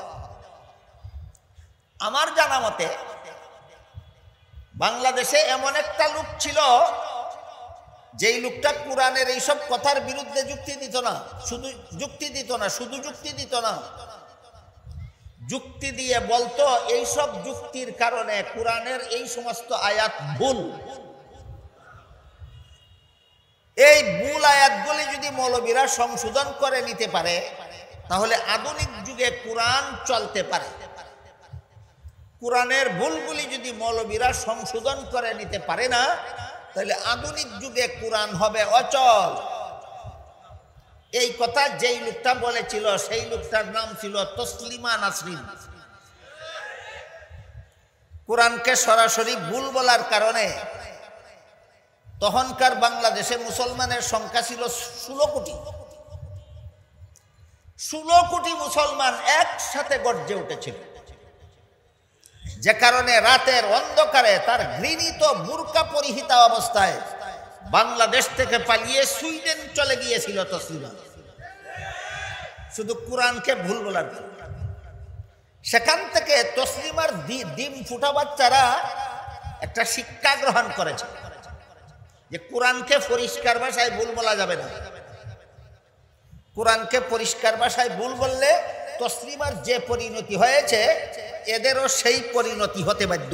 আমার জানা মতে বাংলাদেশে এমন একটা লোক ছিল যেই লোকটা কোরআনের এইসব কথার বিরুদ্ধে যুক্তি দিত না, শুধু যুক্তি দিত না, যুক্তি দিয়ে বলতো এইসব যুক্তির কারণে কোরআনের এই সমস্ত আয়াত ভুল। এই ভুল আয়াতগুলি যদি মৌলবীরা সংশোধন করে নিতে পারে তাহলে আধুনিক যুগে কোরআন চলতে পারে। কোরআনের ভুলগুলি যদি মৌলবীরা সংশোধন করে নিতে পারে না তাহলে আধুনিক যুগে কোরআন হবে অচল। এই কথা যেই লোকটা বলেছিল সেই লোকটার নাম ছিল তসলিমা নাসরিন। কোরআনকে সরাসরি ভুল বলার কারণে তখনকার বাংলাদেশে মুসলমানের সংখ্যা ছিল 16 কোটি। 16 কোটি মুসলমান একসাথে গর্জে উঠেছিল, যে কারণে রাতের অন্ধকারে তার ঘৃণিত বুরকা পরিহিতা অবস্থায় বাংলাদেশ থেকে পালিয়ে সুইডেন চলে গিয়েছিল তসলিমা, শুধু কোরআনকে ভুল বলার জন্য। সেখান থেকে তসলিমার ডিম ফুটা বাচ্চারা একটা শিক্ষা গ্রহণ করেছে যে কোরআনকে পরিষ্কার ভাষায় ভুল বলা যাবে না। কোরআনকে পরিষ্কার ভাষায় ভুল বললে তসলিমার যে পরিণতি হয়েছে এদেরও সেই পরিণতি হতে বাধ্য।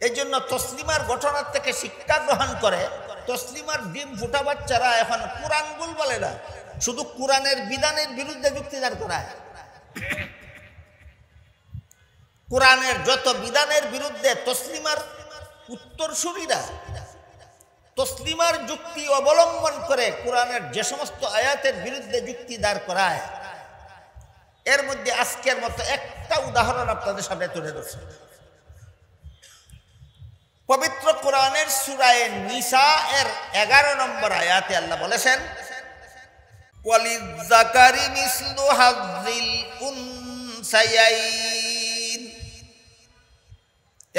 এই জন্য তসলিমার ঘটনার থেকে শিক্ষা গ্রহণ করে তসলিমার ডিম ফুটা বাচ্চারা এখন কোরআন ভুল বলে না, শুধু কোরআনের বিধানের বিরুদ্ধে যুক্তি দাঁড় করায়। কোরআনের যত বিধানের বিরুদ্ধে তসলিমার উত্তরসূরিরা তসলিমার যুক্তি অবলম্বন করে কোরআনের যে সমস্ত আয়াতের বিরুদ্ধে যুক্তি দাঁড় করায়, এর মধ্যে আজকের মতো একটা উদাহরণ আপনাদের সামনে তুলে ধরছি। পবিত্র কোরআনের সূরা নিসা এর 11 নম্বর আয়াতে আল্লাহ বলেছেন, ওয়ালিযাকারি মিসলু হাযিল উনসায়াইন।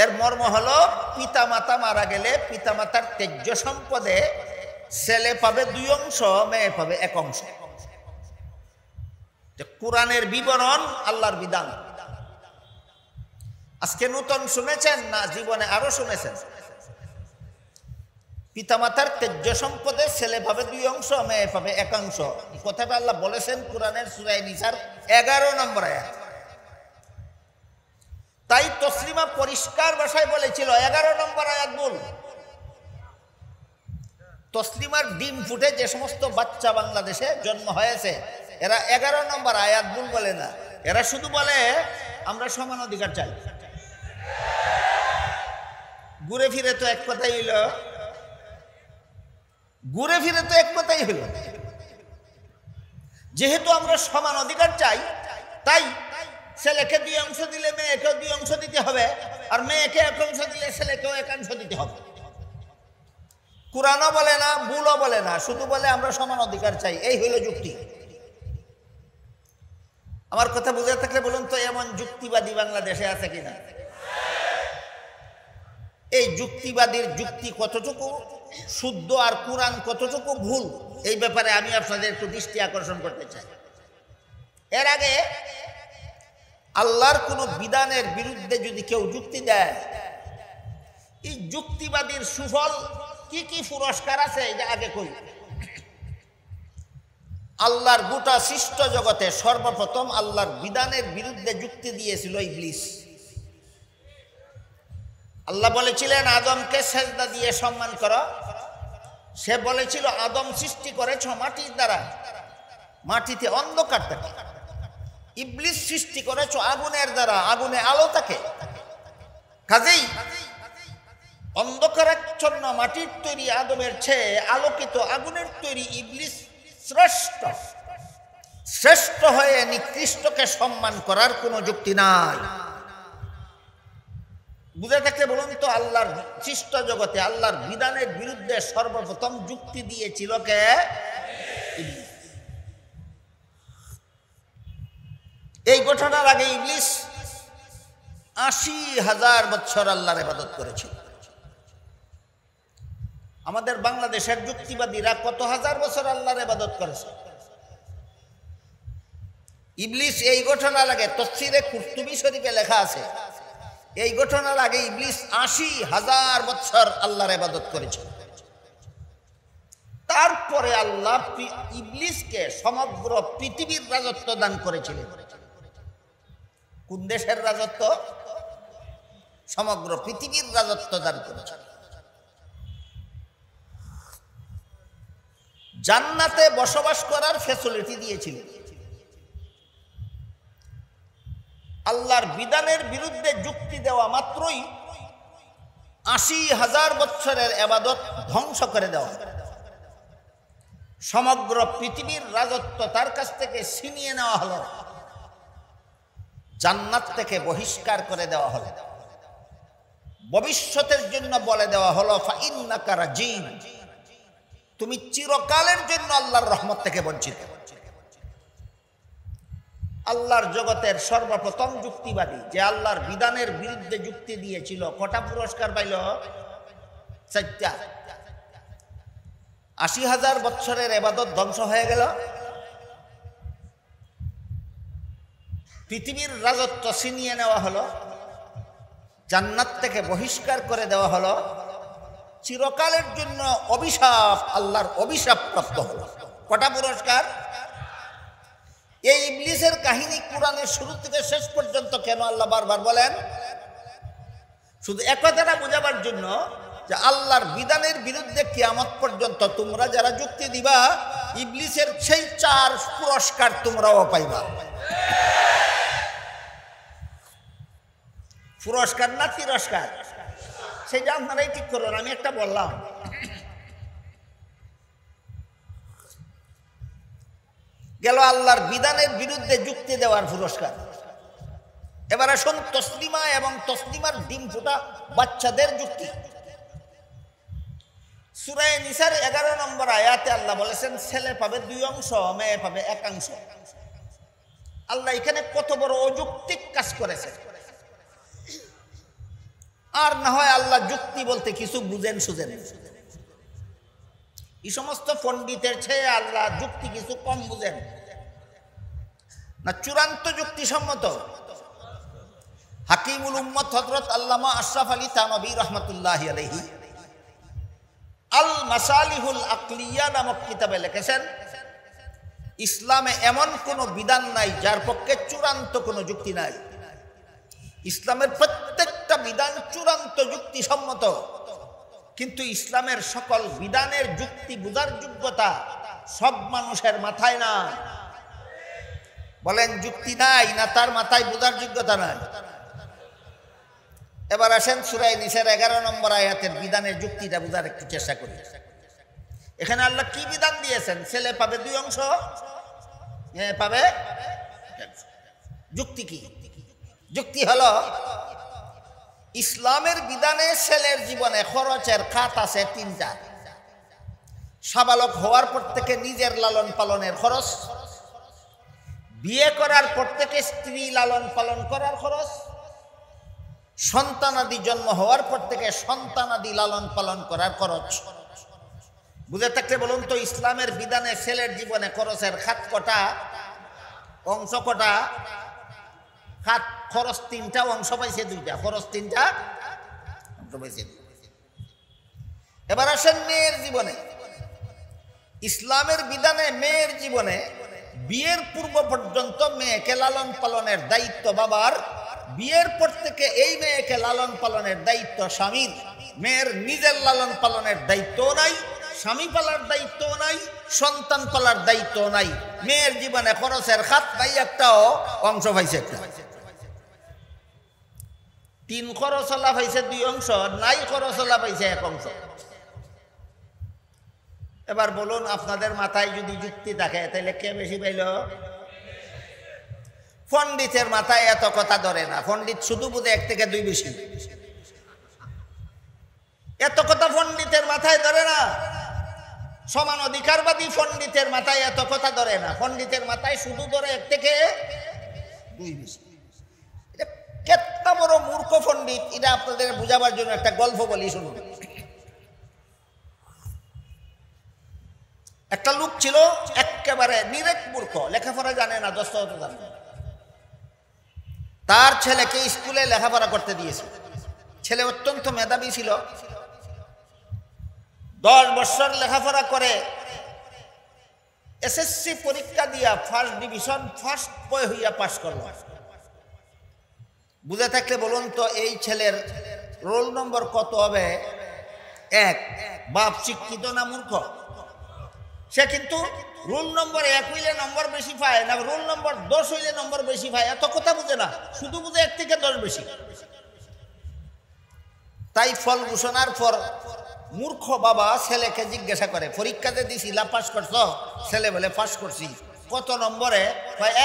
এর মর্ম হলো পিতামাতা মারা গেলে পিতামাতার তেজ্য সম্পদে ছেলে পাবে 2 অংশ, মেয়ে পাবে 1 অংশ। কোরআনের বিবরণ, আল্লাহর বিধান। আজকে নতুন শুনেছেন না জীবনে আরো শুনেছেন? পিতামাতার তেজ্য সম্পদে ছেলে পাবে 2 অংশ, মেয়ে পাবে 1 অংশ। এই কথাটা আল্লাহ বলেছেন কোরআনের সূরা নিসার 11 নম্বর আয়াত। তাই তসলিমা পরিষ্কার ভাষায় বলেছিল 11 নম্বর আয়াত ভুল। তসলিমার ডিম ফুটে যে সমস্ত বাচ্চা বাংলাদেশে জন্ম হয়েছে এরা 11 নম্বর আয়াত ভুল বলে না, এরা শুধু বলে আমরা সমান অধিকার চাই। ঘুরে ফিরে তো এক কথাই হইল, ঘুরে ফিরে তো এক কথাই হইল, যেহেতু আমরা সমান অধিকার চাই তাই ছেলেকে 2 অংশ দিলে মেয়েকেও 2 অংশ দিতে হবে, আর মেয়েকে 1 অংশ দিলে ছেলেকেও 1 অংশ দিতে হবে। কোরআনও বলে না, ভুলও বলে না, শুধু বলে আমরা সমান অধিকার চাই। এই হইল যুক্তি। আমার কথা বুঝে থাকলে বলুন তো এমন যুক্তিবাদী বাংলাদেশে আছে কিনা? এই যুক্তিবাদীর যুক্তি কতটুকু শুদ্ধ আর কোরআন কতটুকু ভুল, এই ব্যাপারে আমি আপনাদের একটু দৃষ্টি আকর্ষণ করতে চাই। এর আগে আল্লাহর কোন বিধানের বিরুদ্ধে যদি কেউ যুক্তি দেয়, এই যুক্তিবাদীর সুফল কি কি পুরস্কার আছে এটা আগে কই। আল্লাহর গোটা সৃষ্ট জগতে সর্বপ্রথম আল্লাহর বিধানের বিরুদ্ধে যুক্তি দিয়েছিল ইবলিস। আল্লাহ বলেছিলেন আদমকে সেজদা দিয়ে সম্মান করো। সে বলেছিল আদম সৃষ্টি করেছ মাটির দ্বারা, মাটিতে অন্ধকার থাকে। ইবলিস সৃষ্টি করেছ আগুনের দ্বারা, আগুনে আলো থাকে। কাজেই অন্ধকারাচ্ছন্ন মাটির তৈরি আদমের চেয়ে আলোকিত আগুনের তৈরি ইবলিস শ্রেষ্ঠ। শ্রেষ্ঠ হয়ে নিকৃষ্টকে সম্মান করার কোনো যুক্তি নাই। বুঝে থাকলে বলুন তো আল্লাহর সৃষ্ট জগতে আল্লাহর বিধানের বিরুদ্ধে সর্বপ্রথম যুক্তি দিয়েছিল কে? ইবলিস। এই ঘটনার আগে ইবলিস ৮০,০০০ বছর আল্লাহর ইবাদত করেছিল। আমাদের বাংলাদেশের যুক্তিবাদীরা কত হাজার বছর আল্লাহর ইবাদত করেছে। ইবলিস এই ঘটনার আগে তাফসীরে কুরতুবী শরীফে লেখা আছে, এই ঘটনার আগে ইবলিস ৮০,০০০ বছর আল্লাহর ইবাদত করেছিল। তারপরে আল্লাহ ইবলিসকে সমগ্র পৃথিবীর রাজত্ব দান করেছিলেন। কোন দেশের রাজত্ব? সমগ্র পৃথিবীর রাজত্ব দান করেছিলেন। জান্নাতে বসবাস করার ফ্যাসিলিটি দিয়েছিলেন। আল্লাহর বিধানের বিরুদ্ধে যুক্তি দেওয়া মাত্রই ৮০,০০০ বছরের ইবাদত ধ্বংস করে দেওয়া, সমগ্র পৃথিবীর রাজত্ব তার কাছ থেকে ছিনিয়ে নেওয়া হলো, জান্নাত থেকে বহিষ্কার করে দেওয়া হলো। ভবিষ্যতের জন্য বলে দেওয়া হলো ফাইন্নাকা রাজিম, তুমি চিরকালের জন্য আল্লাহর রহমত থেকে বঞ্চিত। আল্লাহর জগতের সর্বপ্রথম যুক্তিবাদী যে আল্লাহর বিধানের বিরুদ্ধে যুক্তি দিয়েছিল, কটা পুরস্কার পাইল? 4টা। ৮০,০০০ বছরের ইবাদত ধ্বংস হয়ে গেল, পৃথিবীর রাজত্ব ছিনিয়ে নেওয়া হলো, জান্নাত থেকে বহিষ্কার করে দেওয়া হলো, চিরকালের জন্য অভিশাপ, আল্লাহর অভিশাপ প্রাপ্ত হলো। কটা পুরস্কার? এই ইবলিসের কাহিনী কোরআনের শুরু থেকে শেষ পর্যন্ত কেন আল্লাহ বারবার বলেন? শুধু একথাটা বোঝাবার জন্য যে আল্লাহর বিধানের বিরুদ্ধে কিয়ামত পর্যন্ত তোমরা যারা যুক্তি দিবা, ইবলিসের সেই 4 পুরস্কার তোমরাও পাইবা। পুরস্কার না তিরস্কার সেটা আপনারাই ঠিক করুন। আমি একটা বললাম, গেল আল্লাহর বিধানের বিরুদ্ধে যুক্তি দেওয়ার পুরস্কার। এবার আসুন তসলিমা এবং তসলিমার ডিম ফোটা বাচ্চাদের যুক্তি। সূরা নিসার 11 নম্বর আয়াতে আল্লাহ বলেছেন ছেলে পাবে 2 অংশ, মেয়ে পাবে 1 অংশ। আল্লাহ এখানে কত বড় অযৌক্তিক কাজ করেছে। আর না হয় আল্লাহ যুক্তি বলতে কিছু বুঝেন সুঝেন, এই সমস্ত পণ্ডিতের চেয়ে আল্লাহ যুক্তি কিছু কম বুঝেন না? চূড়ান্ত যুক্তিসম্মত। হাকিমুল উম্মত হযরত আল্লামা আশরাফ আলী থানভী রাহমাতুল্লাহি আলাইহি আল মাসালিহুল আকলিয়া নামক কিতাবে লিখেছেন, ইসলামে এমন কোনো বিধান নাই যার পক্ষে চূড়ান্ত কোনো যুক্তি নাই। ইসলামের প্রত্যেকটা বিধান চূড়ান্ত যুক্তিসম্মত, কিন্তু ইসলামের সকল বিধানের যুক্তি বোঝার যোগ্যতা সব মানুষের মাথায় না। বলেন যুক্তি নাই না তার মাথায় বোঝার যোগ্যতা নাই? এবার আসেন সূরা নিসার 11 নম্বর আয়াতের বিধানের যুক্তিটা বোঝার একটু চেষ্টা করি। এখানে আল্লাহ কি বিধান দিয়েছেন? ছেলে পাবে 2 অংশ, মেয়ে পাবে 1 অংশ। যুক্তি কি? যুক্তি হলো ইসলামের বিধানে ছেলের জীবনে খরচের খাত আছে 3টা। সাবালক হওয়ার পর থেকে নিজের লালন পালনের খরচ, বিয়ে করার পর থেকে স্ত্রী লালন পালন করার খরচ, সন্তানাদি জন্ম হওয়ার পর থেকে সন্তানাদি লালন পালন করার খরচ। বুঝে থাকলে বলুন তো, ইসলামের বিধানে ছেলের জীবনে খরচের খাত কটা? অংশ কটা? খাত। খরচ 3টা, অংশ পাইছে 2টা। খরচ 3টা, অংশ পাইছে 2টা। এবার আসেন মেয়ের জীবনে। ইসলামের বিধানে মেয়ের জীবনে বিয়ের পূর্ব পর্যন্ত মেয়েকে লালন পালনের দায়িত্ব বাবার, বিয়ের পর থেকে এই মেয়েকে লালন পালনের দায়িত্ব স্বামীর। মেয়ের নিজের লালন পালনের দায়িত্ব নাই, স্বামী পালার দায়িত্ব নাই, সন্তান পালার দায়িত্ব নাই। মেয়ের জীবনে খরচের খাত নাই একটাও, অংশ পাইছে একটা। 3 খরচলা পাইছে 2 অংশ, নাই খরচলা পাইছে 1 অংশ। এবার বলুন, আপনাদের মাথায় যদি যুক্তি থাকে তাহলে কে বেশি পাইল? পণ্ডিতের মাথায় এত কথা ধরে না। পণ্ডিত শুধু বুঝে 1 থেকে 2 বেশি। এত কথা পণ্ডিতের মাথায় ধরে না। সমান অধিকারবাদী পণ্ডিতের মাথায় এত কথা ধরে না। পণ্ডিতের মাথায় শুধু ধরে 1 থেকে 2 বেশি। এটা কত বড় মূর্খ পণ্ডিত, এটা আপনাদের বুঝাবার জন্য একটা গল্প বলি, শুনুন। একটা লোক ছিল একেবারে নিরেট মূর্খ, লেখাপড়া জানে না, দস্তখত জানে না। তার ছেলেকে স্কুলে লেখাপড়া করতে দিয়েছে। ছেলে অত্যন্ত মেধাবী ছিল। 10 বছর লেখাপড়া করে এসএসসি পরীক্ষা দিয়া ফার্স্ট ডিভিশন, ফার্স্ট বয় হইয়া পাশ করল। বুঝে থাকলে বলুন তো, এই ছেলের রোল নম্বর কত হবে? 1। বাপ শিক্ষিত না মূর্খ? সে কিন্তু রোল নম্বর 1 হইলে নম্বর বেশি পায় না, রোল নম্বর 10 হইলে নম্বর বেশি পায়। এত কথা বুঝে না, শুধু বুঝে 1 থেকে 10 বেশি। তাই ফল ঘোষণার পর মূর্খ বাবা ছেলেকে জিজ্ঞাসা করে, পরীক্ষাতে দিছিলা, পাস করছ? ছেলে বলে পাস করছি। কত নম্বরে?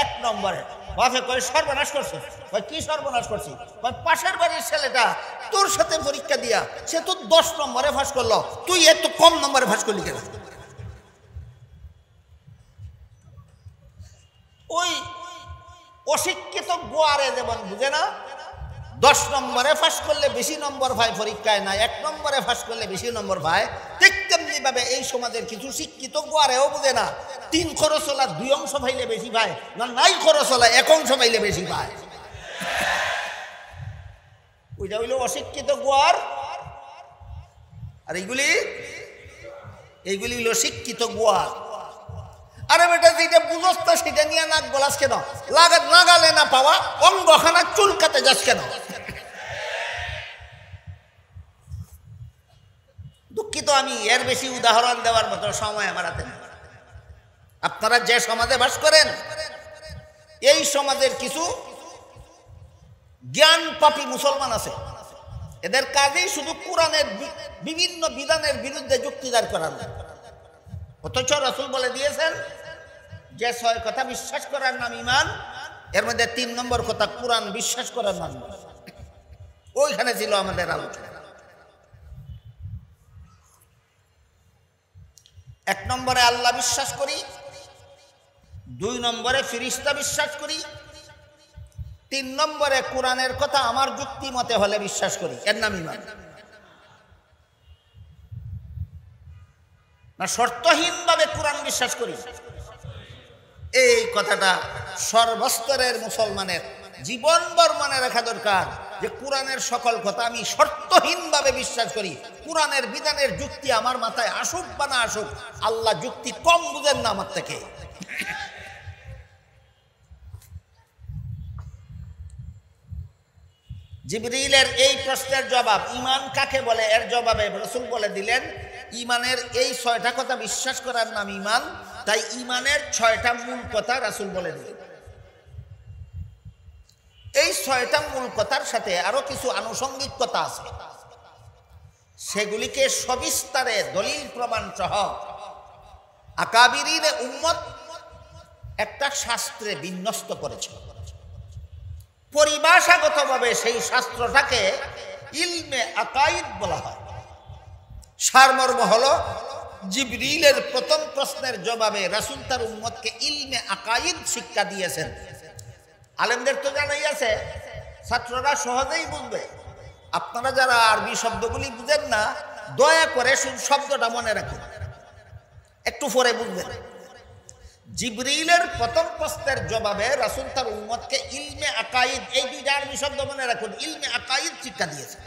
1 নম্বরে। বাপে কয় সর্বনাশ করছে। কয় কি সর্বনাশ করছি? কয় পাশের বাড়ির ছেলেটা তোর সাথে পরীক্ষা দিয়া সে তো 10 নম্বরে পাস করলো, তুই এত কম নম্বরে পাস করলি কেন? ওই অশিক্ষিত গোয়ারে যেমন বুঝে না 10 নম্বরে পাস করলে বেশি নম্বর পায় পরীক্ষায়, না 1 নম্বরে পাস করলে বেশি নম্বর পায়, ঠিক তেমনি ভাবে এই সমাজের কিছু শিক্ষিত গোয়ারেও বুঝে না 3 খরচলা 2 অংশ পাইলে বেশি পায়, না নাই খরচলা 1 অংশ পাইলে বেশি পায়। ওইটা হইল অশিক্ষিত গোয়ার, আর এইগুলি হইল শিক্ষিত গোয়ার। আরে বেটা যেটা বুঝস না সেটা নিয়ে নাক গলাস কেন? নাগালে না পাওয়া অঙ্গখানা চুলকাতে যাস কেন? দুঃখিত, আমি এর বেশি উদাহরণ দেওয়ার মতো সময় আমার হাতে নেই। আপনারা যে সমাজে বাস করেন এই সমাজের কিছু জ্ঞান পাপী মুসলমান আছে, এদের কাজেই শুধু কোরআনের বিভিন্ন বিধানের বিরুদ্ধে যুক্তি দাঁড় করানো। অথচ রাসূল বলে দিয়েছেন যে 6 কথা বিশ্বাস করার নাম ঈমান, এর মধ্যে 3 নম্বর কথা কোরআন বিশ্বাস করার নাম। ওইখানে ছিল আমাদের আলোচনা। 1 নম্বরে আল্লাহ বিশ্বাস করি, 2 নম্বরে ফেরেশতা বিশ্বাস করি, 3 নম্বরে কোরআনের কথা আমার যুক্তি মতে হলে বিশ্বাস করি, এর নাম ঈমান। না শর্তহীনভাবে কোরআন বিশ্বাস করি, এই কথাটা সর্বস্তরের মুসলমানের জীবনভর মনে রাখা দরকার যে কোরআনের সকল কথা আমি শর্তহীনভাবে বিশ্বাস করি। কোরআনের বিধানের যুক্তি আমার মাথায় আসুক বা না আসুক, আল্লাহ যুক্তি কম বুঝেন না আমার থেকে। জিবরিলের এই প্রশ্নের জবাব ঈমান কাকে বলে এর জবাবে রাসূল বলে দিলেন ঈমানের এই 6টা কথা বিশ্বাস করার নাম ঈমান। তাই ঈমানের 6টা মূল কথা রাসূল বলে দিলেন। এই 6টা মূল কথার সাথে আরো কিছু আনুষঙ্গিক কথা আছে, সেগুলিকে সবিস্তারে দলিল প্রমাণ সহ আকাবিরিনে উম্মত একটা শাস্ত্রে বিন্যস্ত করেছে। পরিভাষাগতভাবে সেই শাস্ত্রটাকে ইলমে আকাইদ বলা হয়। সারমর্ম হলো জিবরিলের প্রথম প্রশ্নের জবাবে রাসূল তার উম্মতকে ইলমে আকাইদ শিক্ষা দিয়েছেন। আলেমদের তো জানাই আছে, ছাত্ররা সহজেই বুঝবে। আপনারা যারা আরবি শব্দগুলি বুঝেন না, দয়া করে শব্দটা মনে রাখুন, একটু পরে বুঝবেন। জিবরিলের প্রথম প্রশ্নের জবাবে রাসূল তার উম্মতকে ইলমে আকাইদ, এই 2টা আরবি শব্দ মনে রাখুন, ইলমে আকাইদ শিক্ষা দিয়েছে।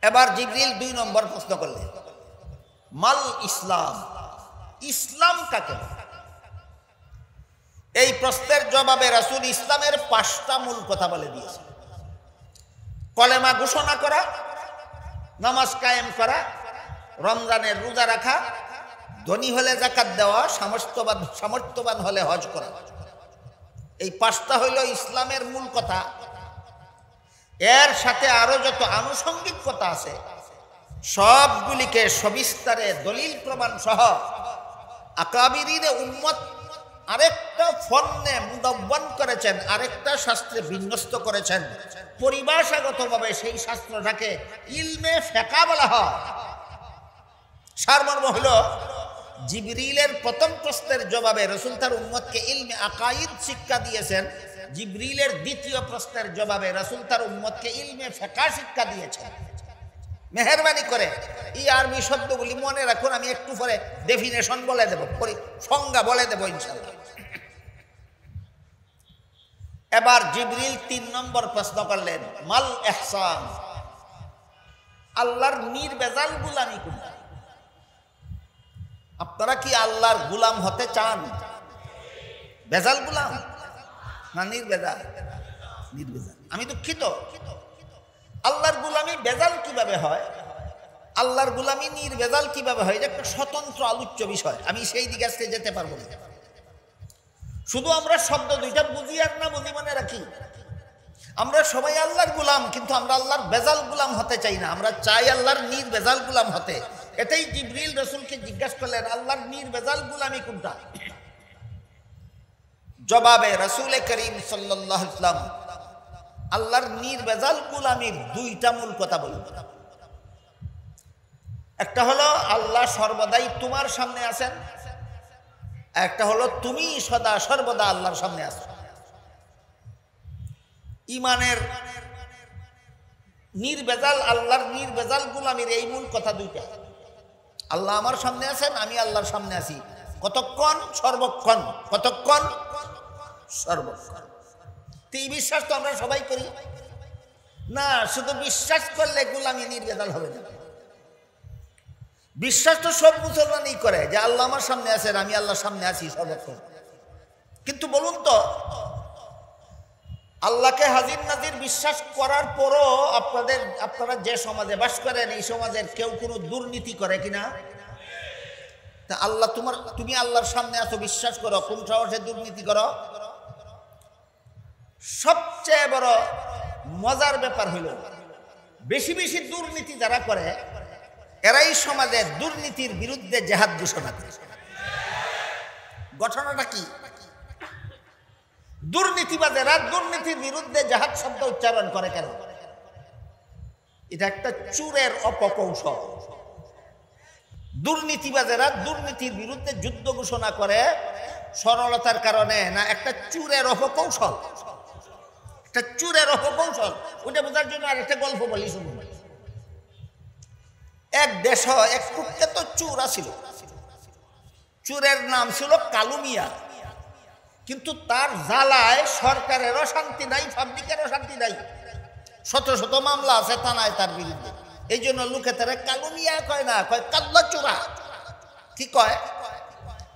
এবার জিবরিল 2 নম্বর প্রশ্ন করলেন, মাল ইসলাম, ইসলাম কাকে বলে? এই প্রশ্নের জবাবে রাসূল ইসলামের 5টা মূল কথা বলে দিয়েছে। কলেমা ঘোষণা করা, নামাজ কায়েম করা, রমজানের রোজা রাখা, ধনী হলে যাকাত দেওয়া, সামর্থ্যবান হলে হজ করা। এই 5টা হইল ইসলামের মূল কথা। এর সাথে আরো যত আনুষঙ্গিক কথা আছে সবগুলিকে সবিস্তারে দলিল প্রমাণ সহ আকাবিরিনে উম্মত আরেকটা ফন্নে মুদাব্বান করেছেন, আরেকটা শাস্ত্রে বিন্যস্ত করেছেন। পরিভাষাগতভাবে সেই শাস্ত্রটাকে ইলমে ফিকহ বলা হয়। সারমর্ম হলো জিবরিলের প্রথম প্রশ্নের জবাবে রাসূল তার উম্মতকে ইলমে আকাইদ শিক্ষা দিয়েছেন। জিবরিলের দ্বিতীয় প্রশ্নের জবাবে রাসূল তার উম্মতকে ইলমে ফিকহ শিক্ষা দিয়েছেন। মেহেরবানি করে এই আরবি শব্দগুলি মনে রাখুন, আমি একটু পরে ডেফিনেশন বলে দেব, সংজ্ঞা বলে দেব ইনশাআল্লাহ। এবার জিবরিল 3 নম্বর প্রশ্ন করলেন, মাল ইহসান, আল্লাহর নির্বেজাল গোলামি কোনটা? আপনারা কি আল্লাহর গোলাম হতে চান? বেজাল গোলাম না নির্বেজাল? নির্বেজাল। আমি দুঃখিত, আল্লাহর গোলামি বেজাল কিভাবে হয়, আল্লাহর গোলামি নির্বেজাল কিভাবে হয়, এটা একটা স্বতন্ত্র আলোচ্য বিষয়। আমি সেই দিকে আজকে যেতে পারবো না। শুধু আমরা শব্দ 2টা বুঝি আর না বুঝি মনে রাখি। আমরা সবাই আল্লাহর গোলাম, কিন্তু আমরা আল্লাহর বেজাল গোলাম হতে চাই না, আমরা চাই আল্লাহর নির্বেজাল গোলাম হতে। এটাই জিবরিল রাসূলকে জিজ্ঞাসা করলেন, আল্লাহর নির্বেজাল গোলামি কোনটা? জবাবে রাসূল করিম সাল্লাল্লাহু আলাইহি ওয়াসাল্লাম আল্লাহর নির্ভেজাল গোলামীর দুইটা মূল কথা বললেন। একটা হলো আল্লাহ সর্বদাই তোমার সামনে আছেন, একটা হলো তুমি সদা সর্বদা আল্লাহর সামনে আছো। ইমানের নির্ভেজাল আল্লাহর নির্ভেজাল গোলামীর এই মূল কথা দুইটা। আল্লাহ আমার সামনে আছেন, আমি আল্লাহর সামনে আছি। কতক্ষণ? সর্বক্ষণ। কতক্ষণ? সর্বক্ষণ। এই বিশ্বাস তো আমরা সবাই করি না। শুধু বিশ্বাস করলে গোলামী নির্ভেজাল হবে না। বিশ্বাস তো সব মুসলমানই করে যে আল্লাহ আমার সামনে আছেন, আমি আল্লাহর সামনে আছি সর্বক্ষণ। কিন্তু বলুন তো, আল্লাহকে হাজির নাজির বিশ্বাস করার পরও আপনারা যে সমাজে বাস করেন, এই সমাজের কেউ কোনো দুর্নীতি করে কিনা? তা আল্লাহ তুমি আল্লাহর সামনে আছো বিশ্বাস করো, কোন সাহসে দুর্নীতি করো? সবচেয়ে বড় মজার ব্যাপার হইল, বেশি বেশি দুর্নীতি যারা করে এরাই সমাজে দুর্নীতির বিরুদ্ধে জেহাদ ঘোষণা করে। ঘটনাটা কি? দুর্নীতিবাজেরা দুর্নীতির বিরুদ্ধে জেহাদ শব্দ উচ্চারণ করে কেন? এটা একটা চোরের অপকৌশল। দুর্নীতিবাজেরা দুর্নীতির বিরুদ্ধে যুদ্ধ ঘোষণা করে সরলতার কারণে না, একটা চোরের অপকৌশল। একটা চোরের অপকৌশল। ওটা বোঝার জন্য আর একটা গল্প বলি শুনুন। এক দেশ এক কুখ্যাত চোর ছিল। চোরের নাম ছিল কালু মিয়া। কিন্তু তার জ্বালায় সরকারেরও শান্তি নাই, পাবলিকেরও শান্তি নাই। শত শত মামলা আছে থানায় তার বিরুদ্ধে। এই জন্য লোকে তারা কালু মিয়া কয় না, কয় কাল্লা চোরা। কি কয়?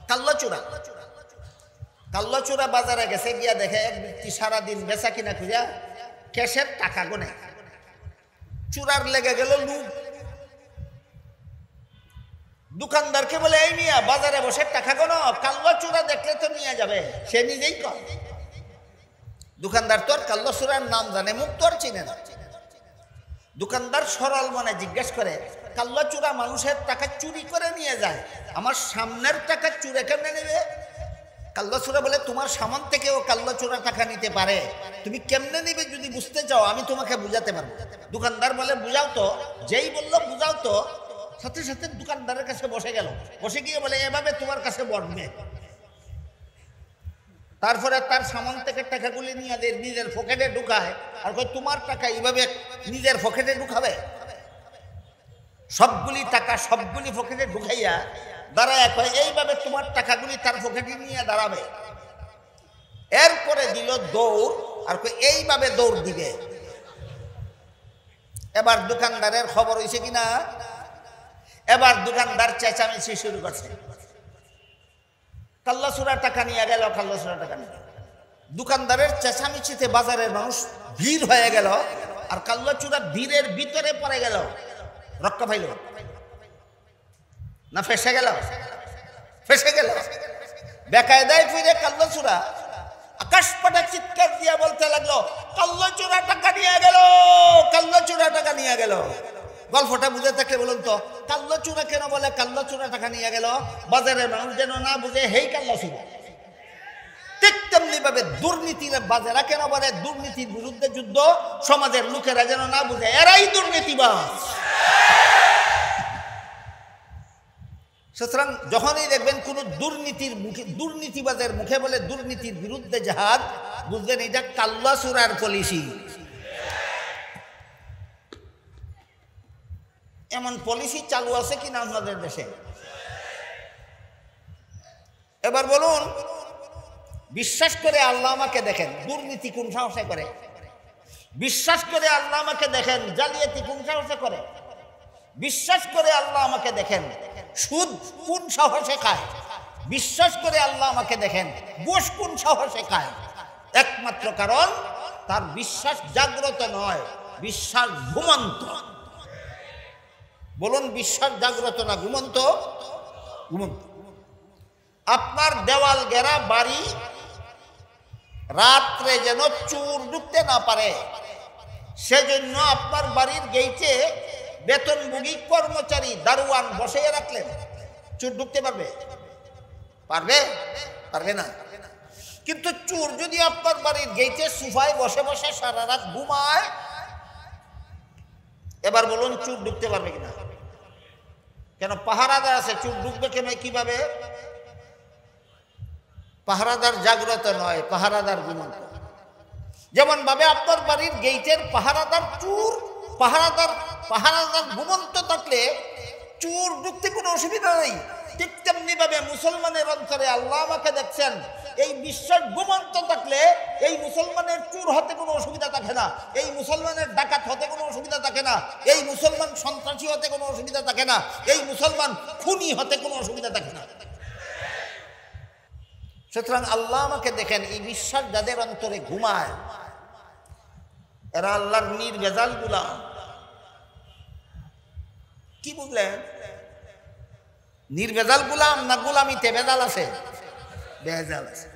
কাল্লা চোরা। কাল্লা চোরা বাজারে গেছে, গিয়া দেখে এক ব্যক্তি সারাদিন বেচা কিনা খুঁজা ক্যাশের টাকা গোনে। চোরার লেগে গেল লুট। দোকানদারকে বলে, এই মিয়া বাজারে বসে টাকা গোনো, কাল্লা চোরা দেখলে তো নিয়ে যাবে। সে নিজেই কয়। দোকানদার তো আর কাল্লা চোরার নাম জানে, মুখ তো আর চিনে না। দোকানদার সরল মনে জিজ্ঞেস করে, কাল্লা চোরা মানুষের টাকা চুরি করে নিয়ে যায়, আমার সামনের টাকা চুরে কেমনে নেবে? কাল্লা চোরা বলে, তোমার সামান থেকেও কাল্লা চোরা টাকা নিতে পারে, তুমি কেমনে নিবে যদি বুঝতে চাও আমি তোমাকে বুঝাতে পারবো। দোকানদার বলে, বুঝাও তো। যেই বললো বুঝাও তো, সাথে সাথে দোকানদারের কাছে বসে গেল। বসে গিয়ে বলে, এভাবে তোমার কাছে বসবে। তারপরে তার সামান থেকে টাকাগুলি নিয়ে নিজের পকেটে ঢুকায় আর কই, তোমার টাকা এইভাবে নিজের পকেটে ঢুকাবে? সবগুলি টাকা সবগুলি পকেটে ঢুকাইয়া দাঁড়ায় কয়, এইভাবে তোমার টাকাগুলি তার পকেটে নিয়ে দাঁড়াবে। এরপরে দিল দৌড় আর কই, এইভাবে দৌড় দিবে। এবার দোকানদারের খবর হয়েছে কিনা? এবার দোকানদার চেঁচামেচি শুরু করছে, কাল্লা চোরা টাকা নিয়ে গেল, কাল্লা চোরা টাকা নিয়ে। দোকানদারের চেঁচামেচিতে বাজারের মানুষ ভিড় হয়ে গেল, আর কাল্লা চোরা ভিড়ের ভিতরে পড়ে গেল। রক্ষা পাইল না? ফেসে গেল। ফেসে গেল। বেকায়দায় ফিরে কাল্লা চোরা আকাশ পাটা চিৎকার দিয়া বলতে লাগলো, কাল্লা চোরা টাকা নিয়ে গেল, কাল্লা চোরা টাকা নিয়ে গেল। গল্পটা বুঝে থাকলে বলুন তো, কাল্লা চোরা কেন বলে কাল্লা চোরা টাকা নিয়ে গেল? বাজারের মানুষ যেন না বুঝে হেই কাল্লা চোরা। ঠিক তেমনি ভাবে দুর্নীতির বাজারা কেন বলে দুর্নীতির বিরুদ্ধে যুদ্ধ? সমাজের লোকেরা যেন না বুঝে এরাই দুর্নীতিবাজ। সুতরাং যখনই দেখবেন কোন দুর্নীতিবাজের মুখে বলে দুর্নীতির বিরুদ্ধে জেহাদ, বুঝবেন এটা কাল্লা চোরার পলিসি। এমন পলিসি চালু আছে কিনা আপনাদের দেশে? এবার বলুন, বিশ্বাস করে আল্লাহ আমাকে দেখেন, দুর্নীতি কোন সাহসে করে? বিশ্বাস করে আল্লাহ আমাকে দেখেন, জালিয়াতি কোন সাহসে করে? বিশ্বাস করে আল্লাহ আমাকে দেখেন, সুদ কোন সাহসে খায়? বিশ্বাস করে আল্লাহ আমাকে দেখেন, ঘুষ কোন সাহসে খায়? একমাত্র কারণ তার বিশ্বাস জাগ্রত নয়, বিশ্বাস ঘুমন্ত। বলুন, বিশ্বাস জাগ্রত না ঘুমন্ত? ঘুমন্ত। আপনার দেওয়াল ঘেরা বাড়ি রাত্রে যেন চোর ঢুকতে না পারে, সেজন্য আপনার বাড়ির গেইটে বেতনভোগী কর্মচারী দারোয়ান বসিয়ে রাখলেন। চোর ঢুকতে পারবে? পারবে? পারবে না। কিন্তু চোর যদি আপনার বাড়ির গেটে সোফায় বসে বসে সারা রাত ঘুমায়, এবার বলুন চোর ঢুকতে পারবে কিনা? কেন? পাহারাদার আছে, চোর ঢুকবে কেন? কিভাবে? পাহারাদার জাগ্রত নয়, পাহারাদার ঘুমন্ত। যেমন ভাবে আপনার বাড়ির গেটের পাহারাদার চোর, পাহারাদার ঘুমন্ত থাকলে চোর ঢুকতে কোনো অসুবিধা নেই, ঠিক তেমনি ভাবে মুসলমানের অন্তরে আল্লাহ আমাকে দেখছেন, এই বিশ্বাস ঘুমন্ত থাকলে এই মুসলমানের চোর হতে কোনো অসুবিধা থাকে না, এই মুসলমানের ডাকাত হতে কোনো অসুবিধা থাকে না, এই মুসলমান সন্ত্রাসী হতে কোনো অসুবিধা থাকে না, এই মুসলমান খুনি হতে কোনো অসুবিধা থাকে না। সুতরাং আল্লাহ আমাকে দেখেন, এই বিশ্বাস যাদের অন্তরে ঘুমায় এরা আল্লাহর নির্ভেজাল গোলাম। কি বুঝলেন? নির্ভেজাল গোলাম না গোলামিতে ভেজাল আছে? ভেজাল আছে।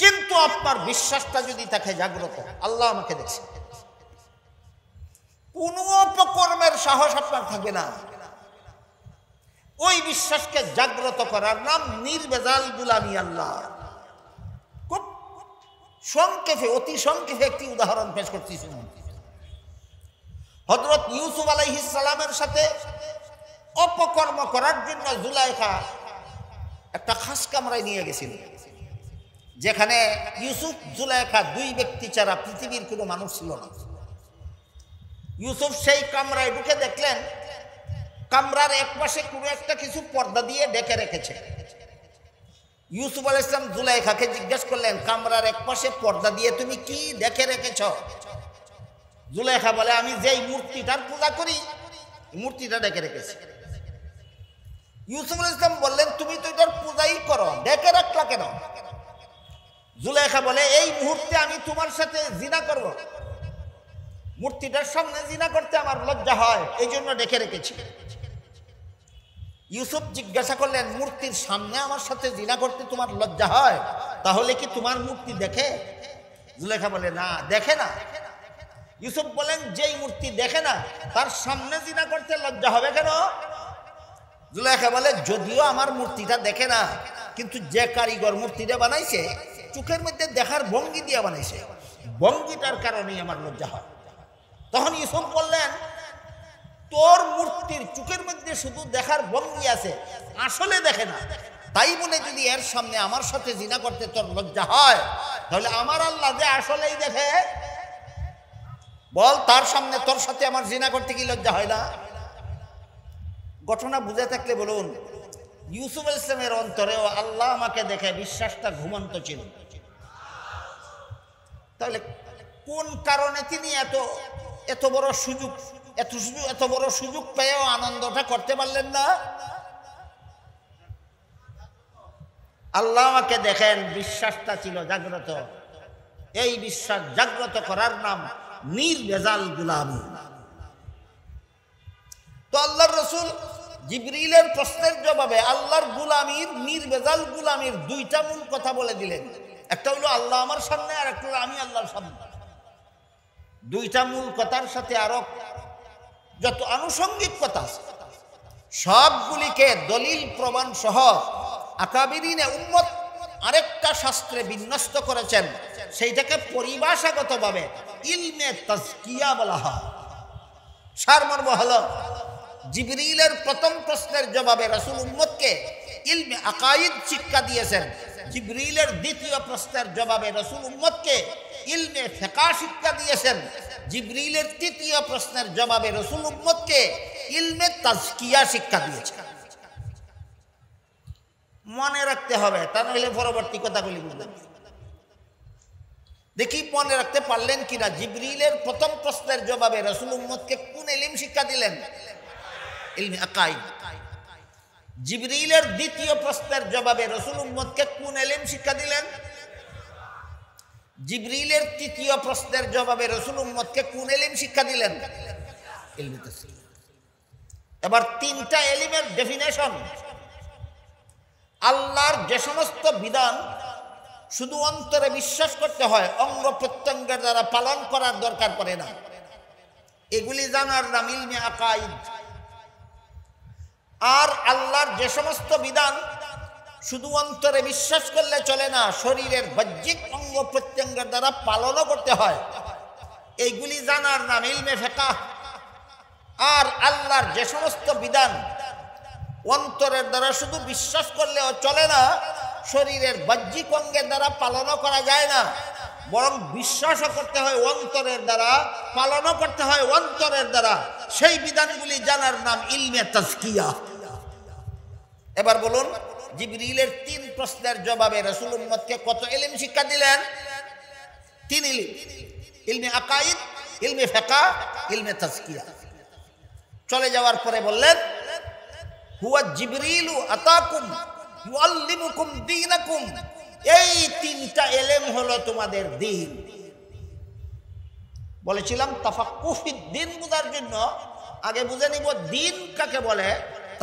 কিন্তু আপনার বিশ্বাসটা যদি থাকে জাগ্রত, আল্লাহ আমাকে দেখছে, কোন অপকর্মের সাহস আপনার থাকবে না। ওই বিশ্বাসকে জাগ্রত করার নাম নির্ভেজাল গোলামি আল্লাহ। খুব সংক্ষেপে, অতি সংক্ষেপে একটি উদাহরণ পেশ করছি শুনুন। হযরত ইউসুফ আলাইহিস সালামের সাথে অপকর্ম করার জন্য জুলাইখা একটা খাস কামরায় নিয়ে গেছিল, যেখানে ইউসুফ জুলাইখা দুই ব্যক্তি ছাড়া পৃথিবীর কোনো মানুষ ছিল না। ইউসুফ সেই কামরায় ঢুকে দেখলেন কামরার এক পাশে কোনো একটা কিছু পর্দা দিয়ে ডেকে রেখেছে। ইউসুফ আলাইহিস সালাম জুলাইখাকে জিজ্ঞেস করলেন, কামরার এক পাশে পর্দা দিয়ে তুমি কি ডেকে রেখেছ? জুলাইখা বলে, আমি যেই মূর্তিটার পূজা করি মূর্তিটা ডেকে রেখেছি। ইউসুফ আলাইহিস সালাম বললেন, তুমি তো এটার পূজাই করো, ডেকে রাখলা কেন? জুলাইখা বলে, এই মুহূর্তে আমি তোমার সাথে জিনা করব, মূর্তিটার সামনে জিনা করতে আমার লজ্জা হয়, এই জন্য ডেকে রেখেছি। ইউসুফ জিজ্ঞাসা করলেন, মূর্তির সামনে আমার সাথে জিনা করতে তোমার লজ্জা হয়, তাহলে কি তোমার মূর্তি দেখে? জুলেখা বলে, না, দেখে না। ইউসুফ বলেন, যেই মূর্তি দেখে না তার সামনে জিনা করতে লজ্জা হবে কেন? জুলেখা বলে, যদিও আমার মূর্তিটা দেখে না, কিন্তু যে কারিগর মূর্তিটা বানাইছে চোখের মধ্যে দেখার ভঙ্গি দিয়ে বানাইছে, ভঙ্গিটার কারণেই আমার লজ্জা হয়। তখন ইউসুফ বললেন, তোর মূর্তির চোখের মধ্যে শুধু দেখার ভঙ্গি আছে, আসলে দেখে না, তাই বলে যদি এর সামনে আমার সাথে জিনা করতে তোর লজ্জা হয়, তাহলে আমার আল্লাহ যে আসলেই দেখে, বল তার সামনে তোর সাথে আমার জিনা করতে কি লজ্জা হয় না? ঘটনা বুঝে থাকলে বলুন, ইউসুফ আলাইহিস সালামের অন্তরেও আল্লাহ আমাকে দেখে বিশ্বাসটা ঘুমন্ত ছিল। তাহলে কোন কারণে তিনি এত বড় সুযোগ পেয়েও আনন্দটা করতে পারলেন না? আল্লাহ আমাকে দেখেন, বিশ্বাসটা ছিল জাগ্রত। এই বিশ্বাস জাগ্রত করার নাম নির্ভেজাল গোলামি। তো আল্লাহর রাসূল জিবরিলের প্রশ্নের জবাবে আল্লাহর গোলামির, নির্ভেজাল গোলামির দুইটা মূল কথা বলে দিলেন। একটা হলো আল্লাহ আমার সামনে, আর একটা হলো আমি আল্লাহর সামনে। দুইটা মূল কথার সাথে আরো যত আনুষঙ্গিক কথা আছে সবগুলিকে দলিল প্রমাণ সহ আকাবিরিনে উম্মত আরেকটা শাস্ত্রে বিন্যস্ত করেছেন, সেইটাকে পরিভাষাগতভাবে ইলমে তাজকিয়া বলা হয়। সারমর্ম হলো, জিবরিলের প্রথম প্রশ্নের জবাবে রাসূল উম্মতকে ইলমে আকাইদ শিক্ষা দিয়েছেন, জিবরিলের দ্বিতীয় প্রশ্নের জবাবে রাসূল উম্মতকে ইলমে ফিকহ শিক্ষা দিয়েছেন, জিবরিলের তৃতীয় প্রশ্নের জবাবে রাসূল উম্মতকে ইলমে তাজকিয়া শিক্ষা দিয়েছেন। মনে রাখতে হবে, তা নইলে পরবর্তী কথাগুলি বুঝবেন। দেখি মনে রাখতে পারলেন কিনা। জিবরিলের প্রথম প্রশ্নের জবাবে রাসূল উম্মতকে কোন ইলম শিক্ষা দিলেন? ইলমে আকাইদ। জিবরিলের দ্বিতীয় প্রশ্নের জবাবে রাসূল উম্মতকে কোন ইলম শিক্ষা দিলেন? জিবরিলের তৃতীয় প্রশ্নের জবাবে রাসূল উম্মতকে কোন ইলম শিক্ষা দিলেন? ইলমে তাফসীর। এবার তিনটা ইলমের ডেফিনেশন। আল্লাহর যে সমস্ত বিধান শুধু অন্তরে বিশ্বাস করতে হয়, অঙ্গ প্রত্যঙ্গের দ্বারা পালন করার দরকার পড়ে না, এগুলি জানার নাম ইলমে আকাইদ। আর আল্লাহর যে সমস্ত বিধান শুধু অন্তরে বিশ্বাস করলে চলে না, শরীরের বাহ্যিক অঙ্গ প্রত্যঙ্গের দ্বারা পালনও করতে হয়। এইগুলি জানার নাম ইলমে ফিকহ। আর আল্লাহর যে সমস্ত বিধান অন্তরের দ্বারা শুধু বিশ্বাস করলেও চলে না, শরীরের বাহ্যিক অঙ্গের দ্বারা পালনও করা যায় না, বরং বিশ্বাসও করতে হয় অন্তরের দ্বারা, পালনও করতে হয় অন্তরের দ্বারা। সেই বিধানগুলি জানার নাম ইলমে তাজকিয়া। এবার বলুন, জিবরিলের 3 প্রশ্নের জবাবে রাসূল উম্মতকে কত ইলম শিক্ষা দিলেন? 3 ইলম। ইলমে আকাইদ, ইলমে ফিকহ, ইলমে তাজকিয়া। চলে যাওয়ার পরে বললেন, হুয়া জিবরিলু আতাকুম ইউআল্লিমুকুম দীনাকুম। এই 3টা ইলম হলো তোমাদের দ্বীন। বলেছিলাম তাফাক্কুহ ফিদ্দীন বুঝার জন্য আগে বুঝে নিব দ্বীন কাকে বলে,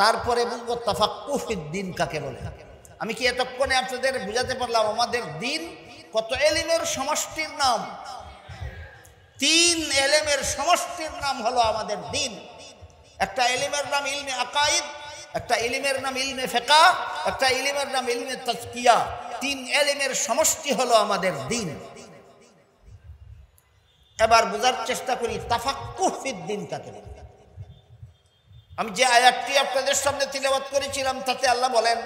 তারপরে বুঝবো তাফাক্কুহ ফিদ্দীন কাকে বলে। আমি কি এতক্ষণে আপনাদের বুঝাতে পারলাম আমাদের দ্বীন কত ইলমের সমষ্টির নাম? 3 ইলমের সমষ্টির নাম হলো আমাদের দ্বীন। একটা ইলমের নাম ইলমে আকাইদ, একটা ইলমের নাম ইলমে ফিকহ, একটা ইলমের নাম ইলমে তাজকিয়া। 3 ইলমের সমষ্টি হলো আমাদের দ্বীন। এবার বোঝার চেষ্টা করি তাফাক্কুহ ফিদ্দীন কাকে বলে। আমি যে আয়াতটি আপনাদের সামনে তিলাওয়াত করেছিলাম তাতে আল্লাহ বলেন,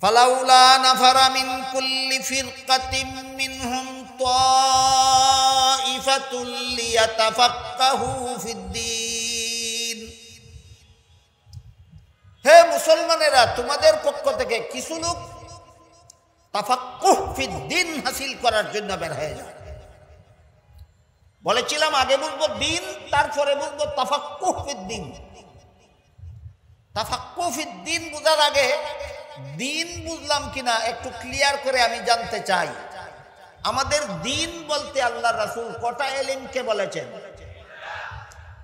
ফালাউলা নাফারা মিন কুল্লি ফিরকাতিন মিনহুম তাইফাতুল লিয়াতাফাক্কাহু ফিদ্দীন। হে মুসলমানেরা, তোমাদের পক্ষ থেকে কিছু লোক তাফাক্কুহ ফিদ্দীন হাসিল করার জন্য বের হয়ে যায়। বলেছিলাম আগে বুঝবো দ্বীন, তারপরে বুঝবো তাফাক্কুহ ফিদ্দীন। তাফাক্কুহ ফিদ্দীন বুঝার আগে দ্বীন বুঝলাম কিনা একটু ক্লিয়ার করে আমি জানতে চাই। আমাদের দ্বীন বলতে আল্লাহ রাসূল কটা ইলমকে বলেছেন?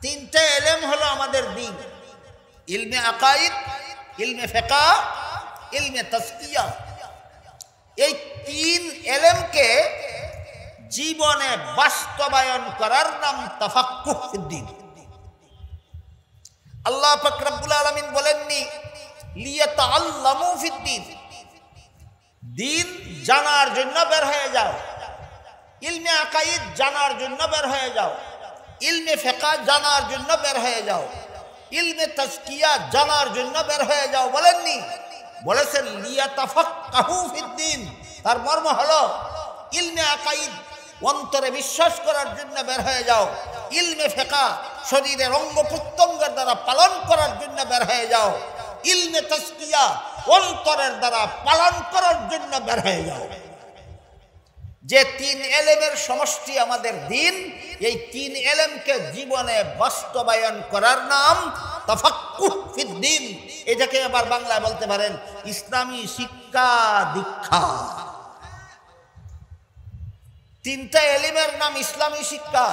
3টা ইলম হলো আমাদের দ্বীন। ইলমে আকাইদ, ইলমে ফিকহ, ইলমে তাজকিয়া। এই 3 ইলমকে জীবনে বাস্তবায়ন করার নাম তাফাক্কুহ ফিদ্দীন। আল্লাহ পাক রব্বুল আলামিন বলেননি লিয়াতাআল্লামু ফিদ্দীন, দ্বীন জানার জন্য বের হয়ে যাও। ইলমে আকাইদ জানার জন্য বের হয়ে যাও, ইলমে ফিকহ জানার জন্য বের হয়ে যাও, ইলমে তাজকিয়া জানার জন্য বের হয়ে যাও বলেননি, বলেছেন লিয়াতাফাক্কাহু ফিদ্দীন। তার মর্ম হলো ইলমে আকাইদ অন্তরে বিশ্বাস করার জন্য বের হয়ে যাও, ইলমে ফিকহ শরীরের অঙ্গ প্রত্যঙ্গের দ্বারা পালন করার জন্য বের হয়ে যাও, ইলমে তাজকিয়া অন্তরের দ্বারা পালন করার জন্য বের হয়ে যাও। যে 3 ইলমের সমষ্টি আমাদের দ্বীন, এই 3 ইলমকে জীবনে বাস্তবায়ন করার নাম তাফাক্কুহ ফিদ্দীন। এটাকে আবার বাংলায় বলতে পারেন ইসলামী শিক্ষা দীক্ষা। 3টা ইলমের নাম ইসলামী শিক্ষা।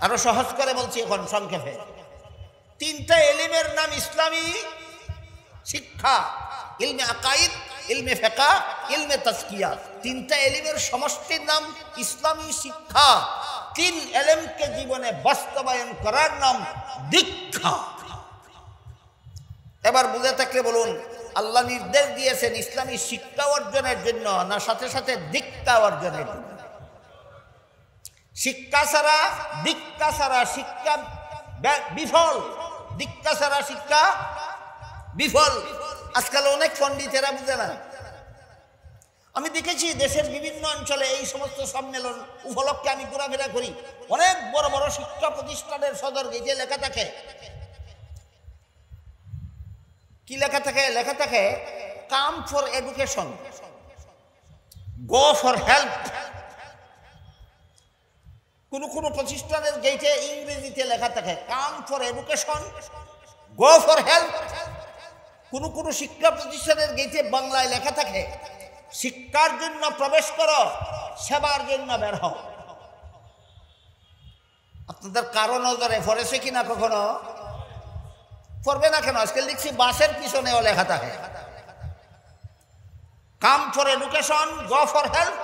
আরো সহজ করে বলছি এখন সংক্ষেপে, 3টা ইলমের নাম ইসলামী শিক্ষা। ইলমে আকাইদ, ইলমে ফিকহ, ইলমে তাজকিয়া। 3টা ইলমের সমষ্টির নাম ইসলামী শিক্ষা। 3 ইলমকে জীবনে বাস্তবায়ন করার নাম দীক্ষা। এবার বুঝে থাকলে বলুন, আল্লাহ নির্দেশ দিয়েছেন ইসলামী শিক্ষা অর্জনের জন্য না সাথে সাথে দীক্ষা অর্জনের জন্য? শিক্ষা ছাড়া দীক্ষা ছাড়া শিক্ষা বিফল, দীক্ষা ছাড়া শিক্ষা বিফল। আজকাল অনেক পণ্ডিতেরা বুঝে না। আমি দেখেছি দেশের বিভিন্ন অঞ্চলে এই সমস্ত সম্মেলন উপলক্ষে আমি ঘোরাফেরা করি, অনেক বড় বড় শিক্ষা প্রতিষ্ঠানের সদর গেটে লেখা থাকে, কি লেখা থাকে? লেখা থাকে come for education, go for help. কোন কোন প্রতিষ্ঠানের গেটে ইংরেজিতে লেখা থাকে come for education, go for help. কোন কোন শিক্ষা প্রতিষ্ঠানের গেটে বাংলায় লেখা থাকে শিক্ষার জন্য প্রবেশ করো, সেবার জন্য বের হও। আপনাদের কারো নজরে পড়েছে কিনা কখনো? পড়বে না কেন? আজকাল দেখছি বাসের পিছনেও লেখা থাকে come for education, go for help.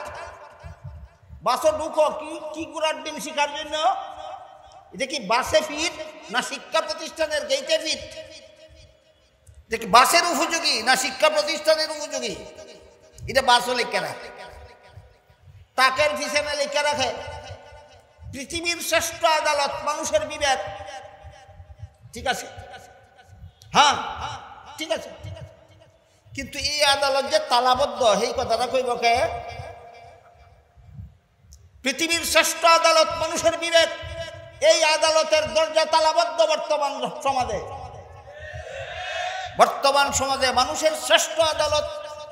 বাসে ঢুকো কি গুড়ার ডিম শিখার জন্য? এটা কি বাসে ফিট না শিক্ষা প্রতিষ্ঠানের গেটে ফিট? যে বাসের উপযোগী না শিক্ষা প্রতিষ্ঠানের উপযোগী, এটা বাসও লেখা রাখে, তাকের পিছনে লেখা রাখে পৃথিবীর শ্রেষ্ঠ আদালত মানুষের বিবেক। ঠিক আছে, হ্যাঁ ঠিক আছে, কিন্তু এই আদালত যে তালাবদ্ধ এই কথাটা কইব কে? পৃথিবীর শ্রেষ্ঠ আদালত মানুষের বিবেক, এই আদালতের দরজা তালাবদ্ধ বর্তমান সমাজে মানুষের শ্রেষ্ঠ আদালত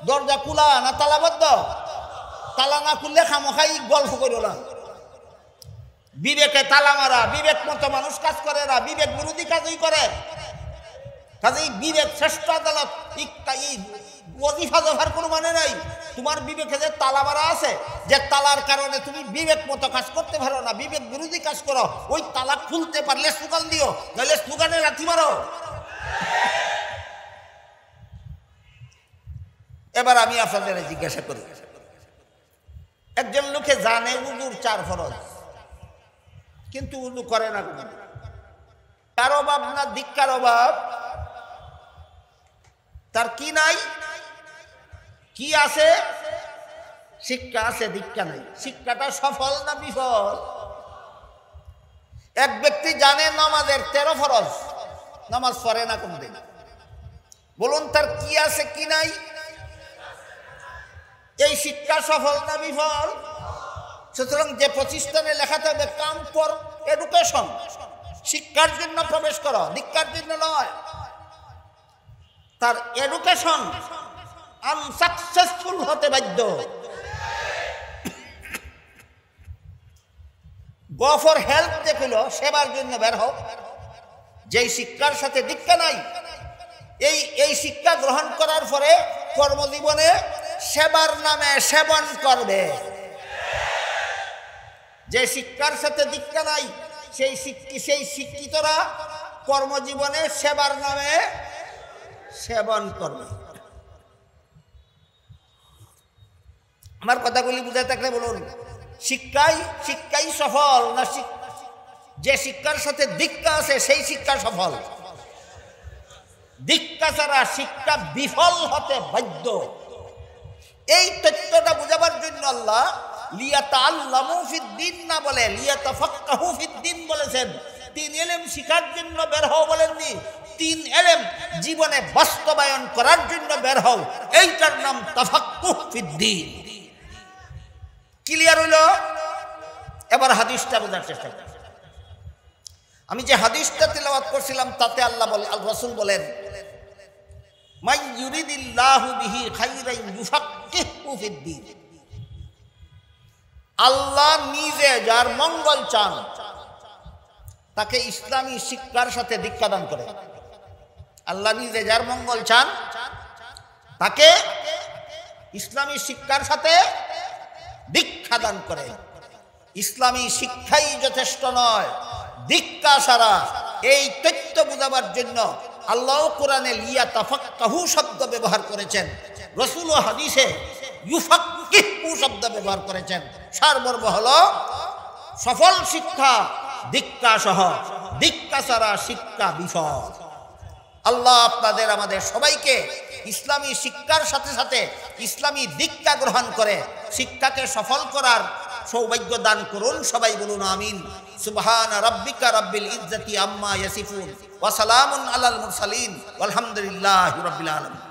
দরজা খোলা না তালাবদ্ধ? তালা না খুললে খামোখাই গল্প করো না, বিবেকে তালা মারা, বিবেক মতো মানুষ কাজ করে না, বিবেক বিরোধী কাজই করে। কাজেই বিবেক শ্রেষ্ঠ আদালত, ওয়াজিফা দেওয়ার কোনো মানে নাই। তোমার বিবেকে যে তালা মারা আছে, যে তালার কারণে তুমি বিবেক মতো কাজ করতে পারো না, বিবেক বিরোধী কাজ করো, ওই তালা খুলতে পারলে স্লোগান দিও, নাহলে স্লোগানে লাথি মারো। এবার আমি আপনাদের জিজ্ঞাসা করি, একজন লোকে জানে উজুর 4 ফরজ, কিন্তু উজু করে না। কার অভাব না দীক্ষার অভাব? তার কি নাই? কি আছে? শিক্ষা আছে, দীক্ষা নাই। শিক্ষাটা সফল না বিফল? এক ব্যক্তি জানে নামাজের 13 ফরজ, নামাজ পড়ে না কোনদিন। বলুন তার কি আছে কি নাই? এই শিক্ষা সফল না বিফল? সুতরাং যে প্রতিষ্ঠানে লেখা থাকবে কাম ফর এডুকেশন, শিক্ষার জন্য প্রবেশ করো, দীক্ষার জন্য নয়, তার এডুকেশন আনসাকসেসফুল হতে বাধ্য। গো ফর হেল্প দেখল, সেবার জন্য বের হোক। যেই শিক্ষার সাথে দীক্ষা নাই, এই শিক্ষা গ্রহণ করার পরে কর্মজীবনে সেবার নামে সেবন করবে। যে শিক্ষার সাথে দীক্ষা নাই, সেই শিক্ষিতরা কর্মজীবনে সেবার নামে সেবন করবে। আমার কথাগুলি বুঝে থাকলে বলুন, শিক্ষাই সফল না যে শিক্ষার সাথে দীক্ষা আছে সেই শিক্ষা সফল? দীক্ষা ছাড়া শিক্ষা বিফল হতে বাধ্য। এই তথ্যটা বুঝাবার জন্য আল্লাহ লিয়াতাআল্লামু ফিদ্দীন না বলে লিয়াতাফাক্কাহু ফিদ্দীন বলেছেন। 3 ইলম শিখার জন্য বের হও বলেননি, 3 ইলম জীবনে বাস্তবায়ন করার জন্য বের হও। এইটার নাম তাফাক্কুহ ফিদ্দীন। ক্লিয়ার হইল? এবার হাদিসটা বোঝার চেষ্টা করুন। আমি যে হাদিসটা তেলাওয়াত করছিলাম তাতে আল্লাহ রাসূল বলেন, মান ইউরিদিল্লাহু বিহি খাইরান ইউফাক্কিহু ফিদ্দীন। আল্লাহ নিজে যার মঙ্গল চান তাকে ইসলামী শিক্ষার সাথে দীক্ষা দান করে। আল্লাহ নিজে যার মঙ্গল চান তাকে ইসলামী শিক্ষার সাথে দীক্ষা দান করে। ইসলামী শিক্ষাই যথেষ্ট নয়, দীক্ষা ছাড়া। এই তথ্য বোঝাবার জন্য আল্লাহ কোরআনে লিয়াতাফাক্কাহু শব্দ ব্যবহার করেছেন, রাসূল হাদিসে ইউফাক্কিহু শব্দ ব্যবহার করেছেন। সারমর্ম হলো সফল শিক্ষা দীক্ষা সহ, দীক্ষা ছাড়া শিক্ষা বিফল। আল্লাহ আপনাদের আমাদের সবাইকে ইসলামী শিক্ষার সাথে সাথে ইসলামী দীক্ষা গ্রহণ করে শিক্ষাকে সফল করার সৌভাগ্য দান করুন। সবাই বলুন আমিন। সুবহান রাব্বিকা রাব্বিল ইজ্জাতি আম্মা ইয়াসিফুন ওয়া সালামুন আলাল মুরসালিন ওয়ালহামদুলিল্লাহি রাব্বিল আলামিন।